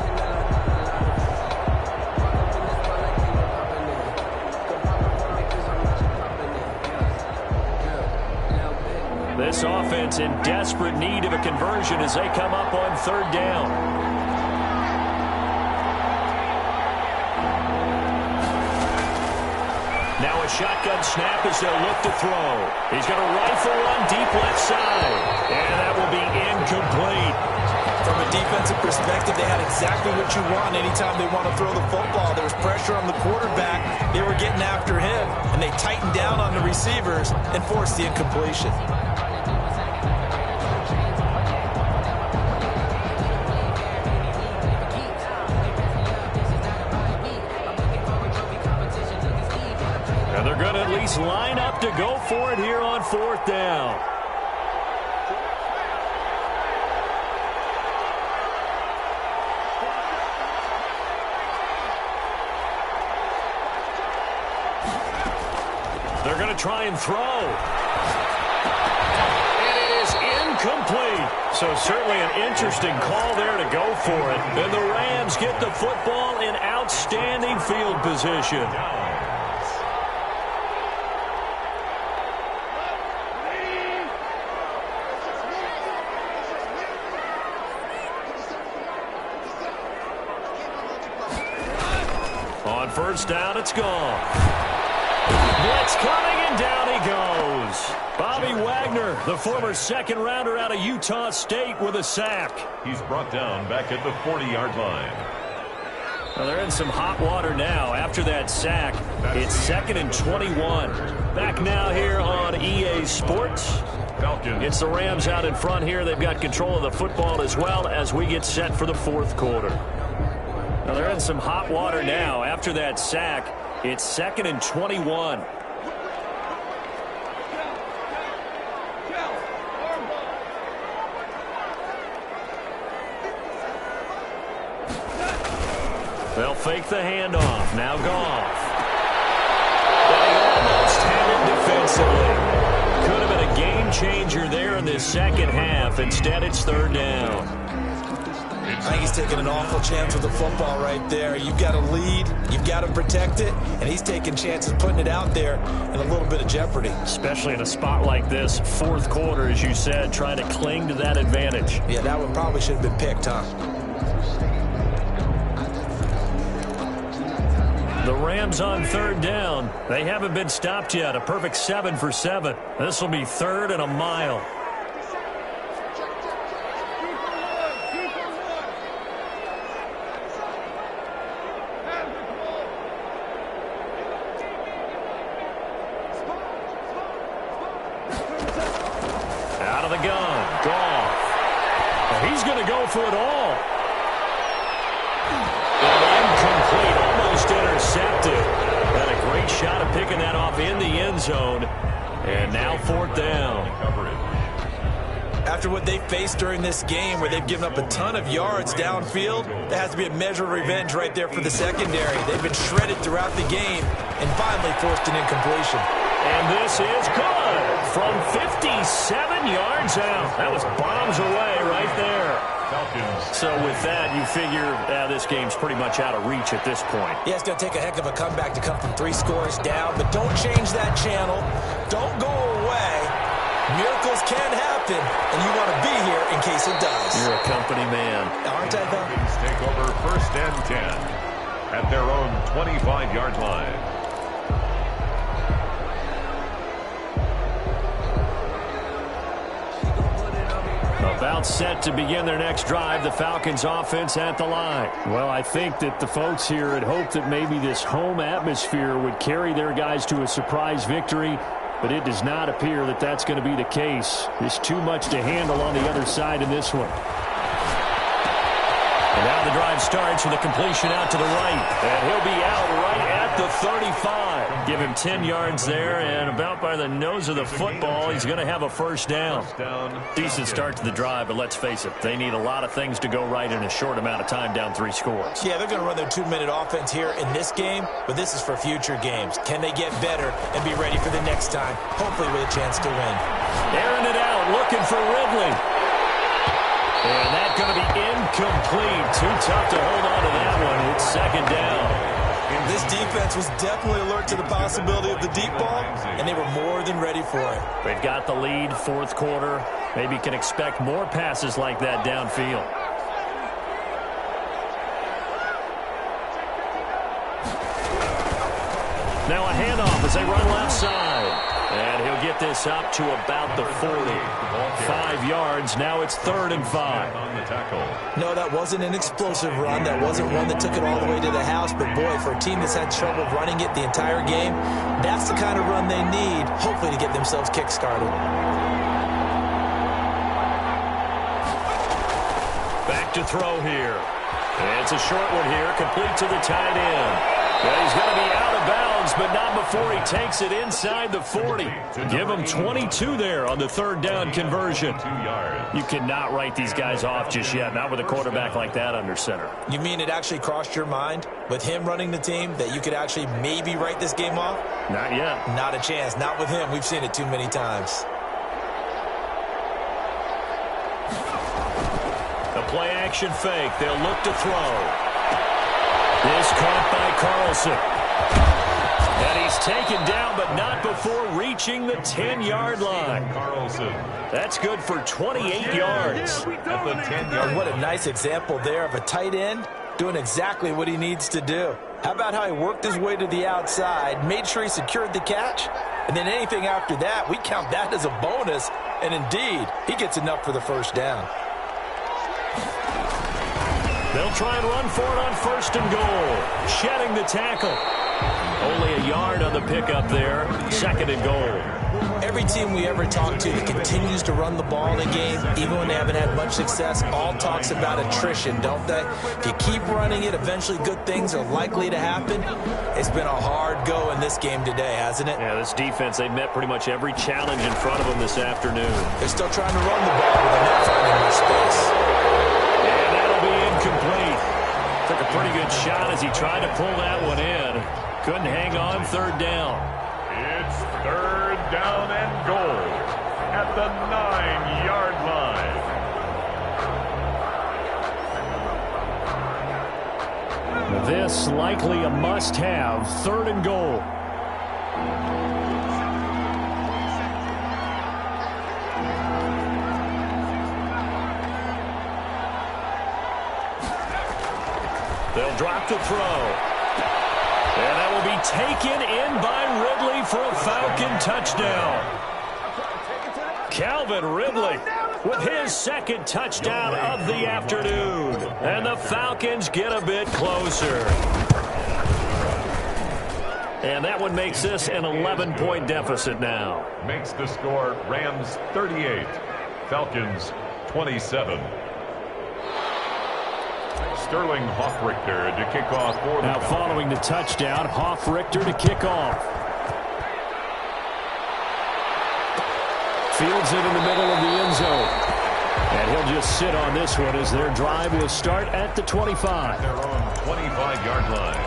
This offense in desperate need of a conversion as they come up on third down. Now a shotgun snap as they'll look to throw. He's going to rifle one deep left side. And that will be incomplete. From a defensive perspective, they had exactly what you want anytime they want to throw the football. There was pressure on the quarterback. They were getting after him, and they tightened down on the receivers and forced the incompletion. And they're going to at least line up to go for it here on fourth down. They're going to try and throw. And it is incomplete. So certainly an interesting call there to go for it. And the Rams get the football in outstanding field position. On first down, it's gone. Blitz coming, and down he goes. Bobby Wagner, the former second-rounder out of Utah State, with a sack. He's brought down back at the 40-yard line. Well, they're in some hot water now after that sack. It's 2nd and 21. Back now here on EA Sports. Falcons. It's the Rams out in front here. They've got control of the football as well as we get set for the fourth quarter. Now they're in some hot water now after that sack. It's 2nd and 21. They'll fake the handoff. Now Goff. They almost had it defensively. Could have been a game changer there in this second half. Instead, it's third down. I think he's taking an awful chance with the football right there. You've got to lead, you've got to protect it, and he's taking chances putting it out there in a little bit of jeopardy. Especially in a spot like this, fourth quarter, as you said, trying to cling to that advantage. Yeah, that one probably should have been picked, huh? The Rams on third down. They haven't been stopped yet. A perfect 7 for 7. This will be 3rd and a mile. shot at picking that off in the end zone. And now 4th down. After what they faced during this game where they've given up a ton of yards downfield, there has to be a measure of revenge right there for the secondary. They've been shredded throughout the game and finally forced an incompletion. And this is good from 57 yards out. That was bombs away right there. Falcons. So with that, you figure this game's pretty much out of reach at this point. Yeah, it's going to take a heck of a comeback to come from 3 scores down, but don't change that channel. Don't go away. Miracles can happen, and you want to be here in case it does. You're a company man. Aren't I, though? Falcons take over 1st and 10 at their own 25-yard line. About set to begin their next drive, the Falcons offense at the line. Well, I think that the folks here had hoped that maybe this home atmosphere would carry their guys to a surprise victory, but it does not appear that that's going to be the case. There's too much to handle on the other side in this one. And now the drive starts with a completion out to the right. And he'll be out right at the 35. Give him 10 yards there, and about by the nose of the football, he's going to have a 1st down. Decent start to the drive, but let's face it, they need a lot of things to go right in a short amount of time down 3 scores. Yeah, they're going to run their 2-minute offense here in this game, but this is for future games. Can they get better and be ready for the next time, hopefully with a chance to win? Airing it out, looking for Ridley. And that's going to be incomplete. Too tough to hold on to that one. It's 2nd down. This defense was definitely alert to the possibility of the deep ball, and they were more than ready for it. They've got the lead, 4th quarter. Maybe can expect more passes like that downfield. Now a handoff as they run left side. And he'll get this up to about the 40. 5 yards. Now it's 3rd and 5. On the tackle. No, that wasn't an explosive run. That wasn't one that took it all the way to the house. But, boy, for a team that's had trouble running it the entire game, that's the kind of run they need, hopefully, to get themselves kick-started. Back to throw here. And it's a short one here, complete to the tight end. Well, he's going to be out of bounds, but not before he takes it inside the 40. Give him 22 there on the 3rd down conversion. 2 yards. You cannot write these guys off just yet, not with a quarterback like that under center. You mean it actually crossed your mind with him running the team that you could actually maybe write this game off? Not yet. Not a chance. Not with him. We've seen it too many times. The play action fake. They'll look to throw. This caught by Carlson. And he's taken down, but not before reaching the 10-yard line. Carlson. That's good for 28 yards. At the 10-yard. And what a nice example there of a tight end doing exactly what he needs to do. How about how he worked his way to the outside, made sure he secured the catch, and then anything after that, we count that as a bonus. And indeed, he gets enough for the 1st down. They'll try and run for it on 1st and goal. Shedding the tackle. Only a yard on the pickup there. 2nd and goal. Every team we ever talk to that continues to run the ball in a game, even when they haven't had much success, all talks about attrition, don't they? If you keep running it, eventually good things are likely to happen. It's been a hard go in this game today, hasn't it? Yeah, this defense, they've met pretty much every challenge in front of them this afternoon. They're still trying to run the ball, but they're not finding much space. And that'll be incomplete. Took a pretty good shot as he tried to pull that one in. Couldn't hang on. 3rd down. It's 3rd down and goal at the 9-yard line. This likely a must-have. 3rd and goal. They'll drop to throw. And that will be taken in by Ridley for a Falcon touchdown. Calvin Ridley with his 2nd touchdown of the afternoon. And the Falcons get a bit closer. And that one makes this an 11-point deficit now. Makes the score Rams 38, Falcons 27. Sterling Hoffrichter to kick off for the Now Falcons. following the touchdown, Hoffrichter to kick off. Fields it in the middle of the end zone. And he'll just sit on this one as their drive will start at the 25. Their own 25-yard line.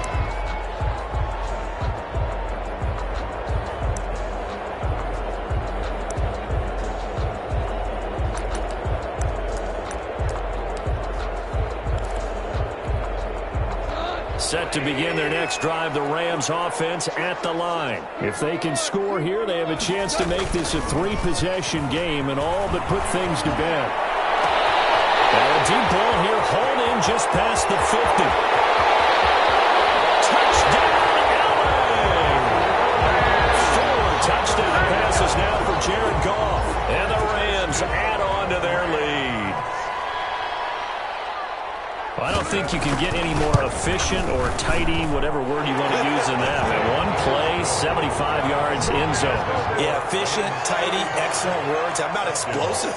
Set to begin their next drive, the Rams offense at the line. If they can score here, they have a chance to make this a 3-possession game and all but put things to bed. And a deep ball here, holding just past the 50. Touchdown, LA! 4 touchdown passes now for Jared Goff. And the Rams add on to their lead. I don't think you can get any more efficient or tidy, whatever word you want to use in that. One play, 75 yards, end zone. Yeah, efficient, tidy, excellent words. How about explosive?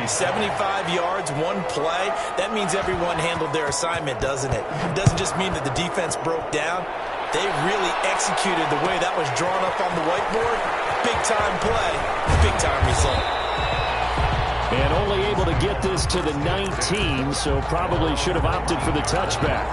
75 yards, one play. That means everyone handled their assignment, doesn't it? It doesn't just mean that the defense broke down. They really executed the way that was drawn up on the whiteboard. Big-time play, big-time result. And only able to get this to the 19, so probably should have opted for the touchback.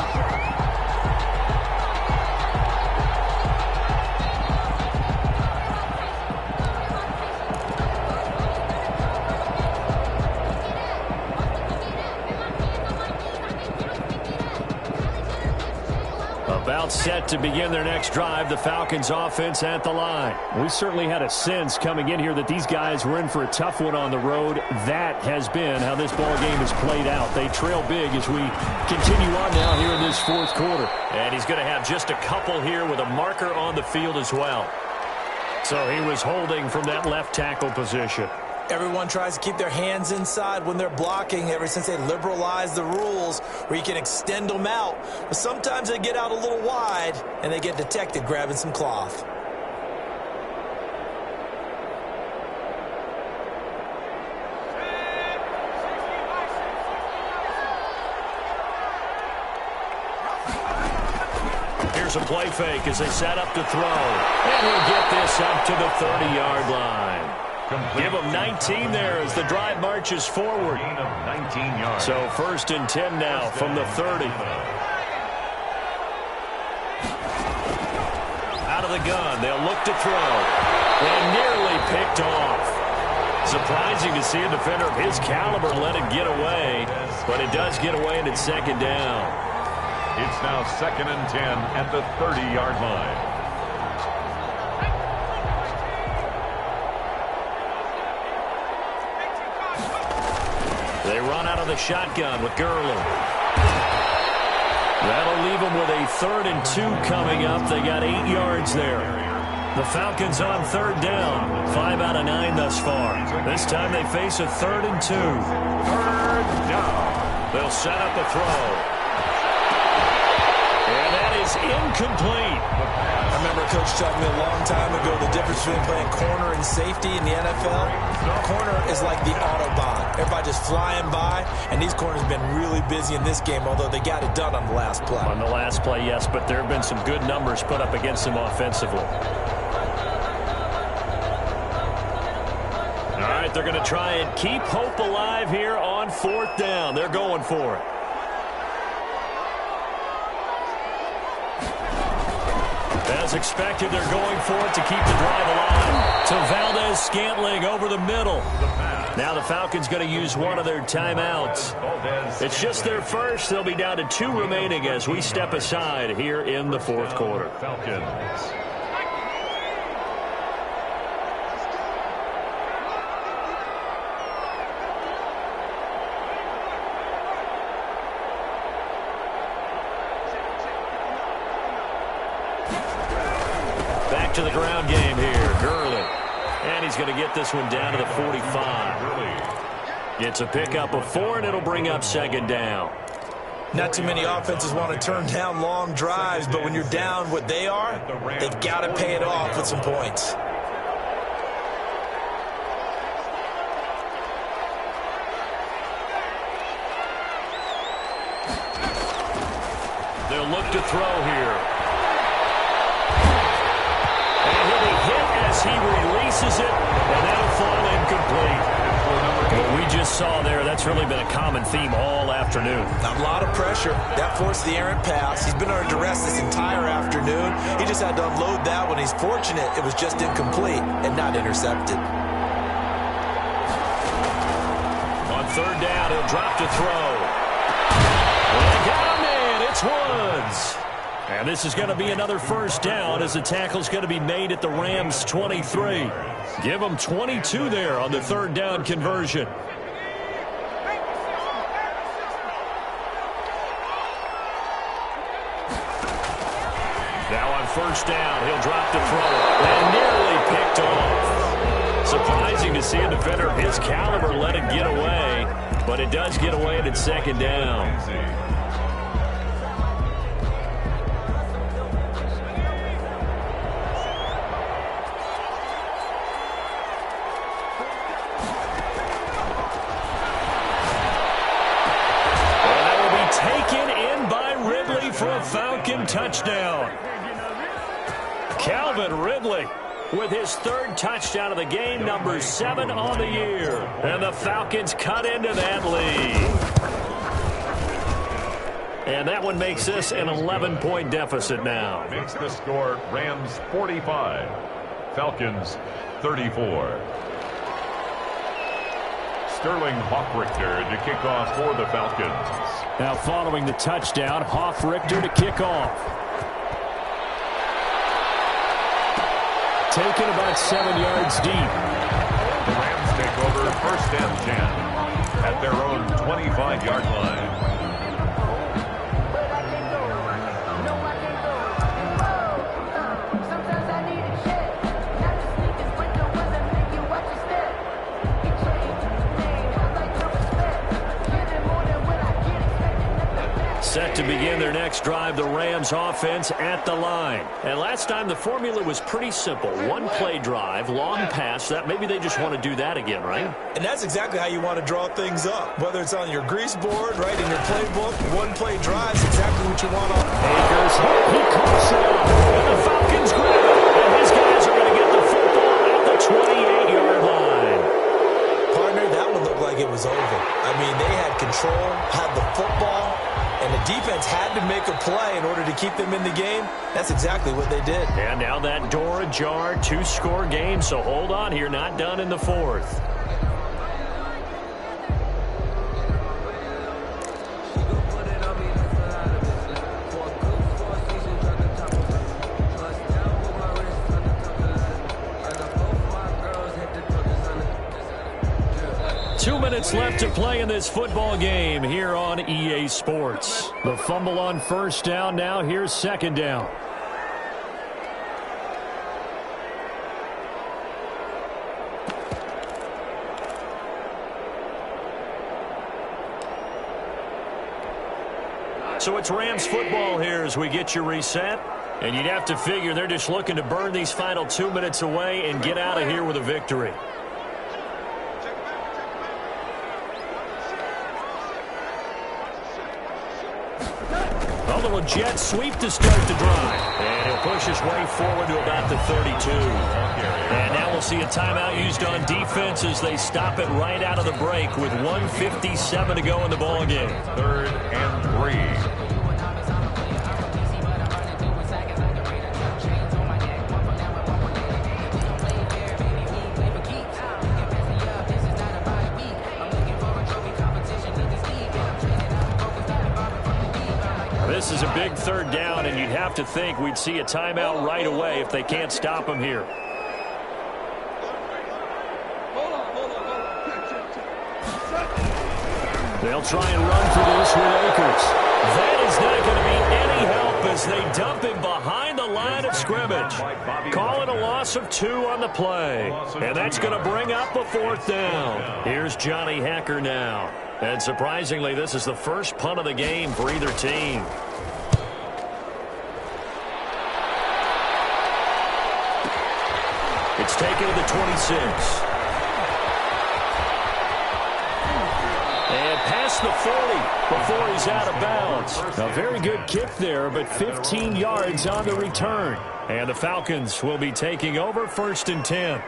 About set to begin their next drive, the Falcons offense at the line. We certainly had a sense coming in here that these guys were in for a tough one on the road. That has been how this ball game has played out. They trail big as we continue on now here in this fourth quarter. And he's going to have just a couple here with a marker on the field as well. So he was holding from that left tackle position. Everyone tries to keep their hands inside when they're blocking ever since they liberalized the rules where you can extend them out. But sometimes they get out a little wide and they get detected grabbing some cloth. Here's a play fake as they set up to throw. And he'll get this up to the 30-yard line. Give him 19 there as the drive marches forward. Gain of 19 yards. So 1st and 10 now from the 30. Out of the gun, they'll look to throw. And nearly picked off. Surprising to see a defender of his caliber let it get away. But it does get away and it's 2nd down. It's now 2nd and 10 at the 30-yard line. They run out of the shotgun with Gurley. That'll leave them with a 3rd and 2 coming up. They got 8 yards there. The Falcons on 3rd down. 5 out of 9 thus far. This time they face a 3rd and 2. 3rd down. They'll set up a throw. And that is incomplete. I remember Coach telling me a long time ago the difference between playing corner and safety in the NFL. Corner is like the Autobahn. Everybody just flying by, and these corners have been really busy in this game, although they got it done on the last play. On the last play, yes, but there have been some good numbers put up against them offensively. All right, they're going to try and keep hope alive here on 4th down. They're going for it. As expected, they're going for it to keep the drive alive. To Valdez-Scantling over the middle. Now the Falcons going to use one of their timeouts. It's just their first. They'll be down to 2 remaining as we step aside here in the 4th quarter. Falcons. Back to the ground game here. Gurley. And he's going to get this one down to the 45. It's a pickup of 4, and it'll bring up 2nd down. Not too many offenses want to turn down long drives, but when you're down what they are, they've got to pay it off with some points. They'll look to throw here. And he'll be hit as he releases it, and that'll fall incomplete. What we just saw there, that's really been a common theme all afternoon. A lot of pressure. That forced the errant pass. He's been under duress this entire afternoon. He just had to unload that one. He's fortunate it was just incomplete and not intercepted. On third down, he'll drop to throw. And they got him in. It's Woods. And this is going to be another first down as the tackle's going to be made at the Rams' 23. Give them 22 there on the third down conversion. Now on first down, he'll drop to throw. And nearly picked off. Surprising to see a defender of his caliber let it get away, but it does get away at its second down. For a Falcon touchdown. Calvin Ridley with his third touchdown of the game, number 7 on the year. And the Falcons cut into that lead. And that one makes this an 11-point deficit now. Makes the score Rams 45, Falcons 34. Sterling Hoffrichter to kick off for the Falcons. Now following the touchdown, Hoffrichter to kick off. Taken about 7 yards deep. The Rams take over first and 10 at their own 25-yard line. Set to begin their next drive, the Rams offense at the line. And last time the formula was pretty simple. One play drive, long pass. That maybe they just want to do that again, right? And that's exactly how you want to draw things up. Whether it's on your grease board, right, in your playbook, one play drive is exactly what you want on. Akers, he coughs it up. And the Falcons grab it. And his guys are going to get the football at the 28-yard line. Partner, that one looked like it was over. I mean, they had control, had the football, and the defense had to make a play in order to keep them in the game. That's exactly what they did. And now that door ajar, 2-score game, so hold on here, not done in the fourth. Left to play in this football game here on EA Sports. The fumble on first down. Now here's second down. So it's Rams football here as we get you reset. And you'd have to figure they're just looking to burn these final 2 minutes away and get out of here with a victory. A little jet sweep to start the drive. And he'll push his way forward to about the 32. And now we'll see a timeout used on defense as they stop it right out of the break with 1:57 to go in the ball game. 3rd and 3. This is a big third down, and you'd have to think we'd see a timeout right away if they can't stop him here. They'll try and run for this with Akers. That is not going to be any help as they dump him behind the line of scrimmage. Call it a loss of 2 on the play. And that's going to bring up a 4th down. Here's Johnny Hekker now. And surprisingly, this is the first punt of the game for either team. It's taken to the 26. And pass past the 40 before he's out of bounds. A very good kick there, but 15 yards on the return. And the Falcons will be taking over 1st and 10.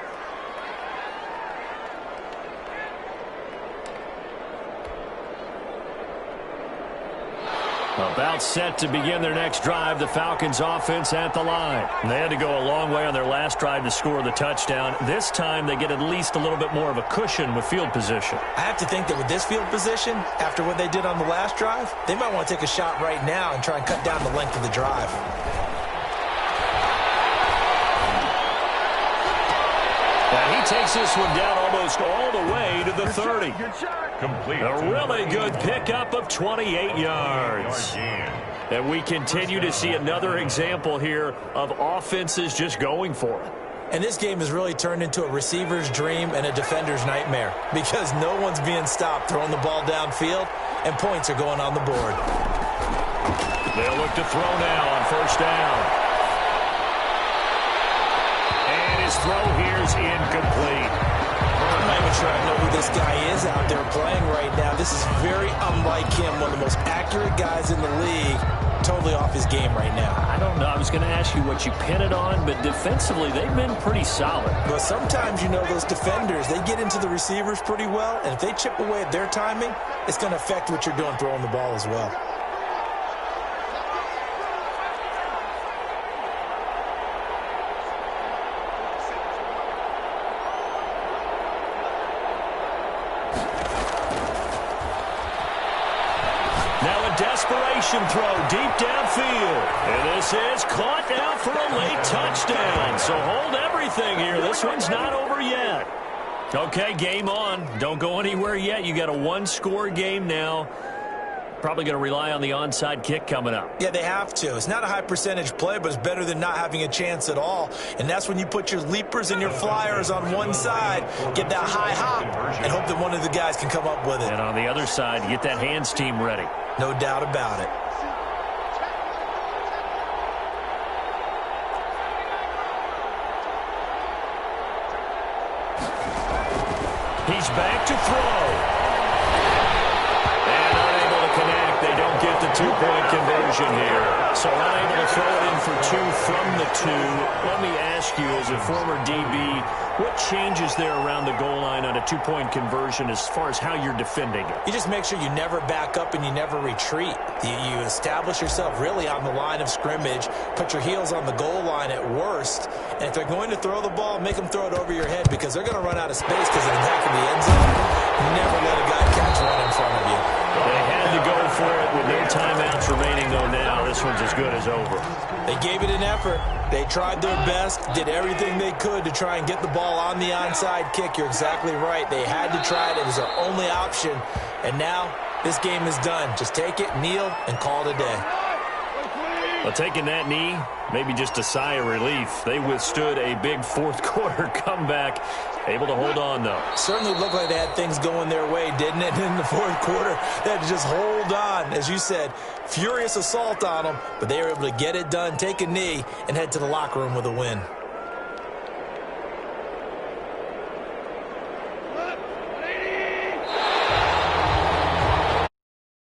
About set to begin their next drive, the Falcons offense at the line. They had to go a long way on their last drive to score the touchdown. This time they get at least a little bit more of a cushion with field position. I have to think that with this field position, after what they did on the last drive, they might want to take a shot right now and try and cut down the length of the drive. And he takes this one down almost all the way to the 30. Complete. A really good pickup of 28 yards. And we continue to see another example here of offenses just going for it. And this game has really turned into a receiver's dream and a defender's nightmare because no one's being stopped throwing the ball downfield, and points are going on the board. They'll look to throw now on 1st down. His throw here is incomplete. I'm not even sure I know who this guy is out there playing right now. This is very unlike him, one of the most accurate guys in the league, totally off his game right now. I don't know. I was going to ask you what you pin it on, but defensively they've been pretty solid. But sometimes, you know, those defenders, they get into the receivers pretty well, and if they chip away at their timing, it's going to affect what you're doing throwing the ball as well. Desperation throw deep downfield. And this is caught now for a late touchdown. So hold everything here. This one's not over yet. Okay, game on. Don't go anywhere yet. You got a one-score game now. Probably going to rely on the onside kick coming up. Yeah, they have to. It's not a high percentage play, but it's better than not having a chance at all. And that's when you put your leapers and your flyers on one side, get that high hop, and hope that one of the guys can come up with it. And on the other side, get that hands team ready. No doubt about it. He's back to throw. And unable to connect. They don't get the two-point conversion here. So unable to throw it in for 2 from the 2. Let me ask you, as a former DB, what changes there around the goal line on a two-point conversion as far as how you're defending it? You just make sure you never back up and you never retreat. You establish yourself really on the line of scrimmage, put your heels on the goal line at worst, and if they're going to throw the ball, make them throw it over your head because they're going to run out of space because of the back of the end zone. Never let a guy catch one in front of you. They had to go for it with no timeouts remaining, though now. This one's as good as over. They gave it an effort. They tried their best, did everything they could to try and get the ball on the onside kick. You're exactly right. They had to try it. It was their only option. And now this game is done. Just take it, kneel, and call it a day. Well, taking that knee, maybe just a sigh of relief. They withstood a big fourth-quarter comeback. Able to hold on, though. Certainly looked like they had things going their way, didn't it? In the fourth quarter, they had to just hold on. As you said, furious assault on them, but they were able to get it done, take a knee, and head to the locker room with a win.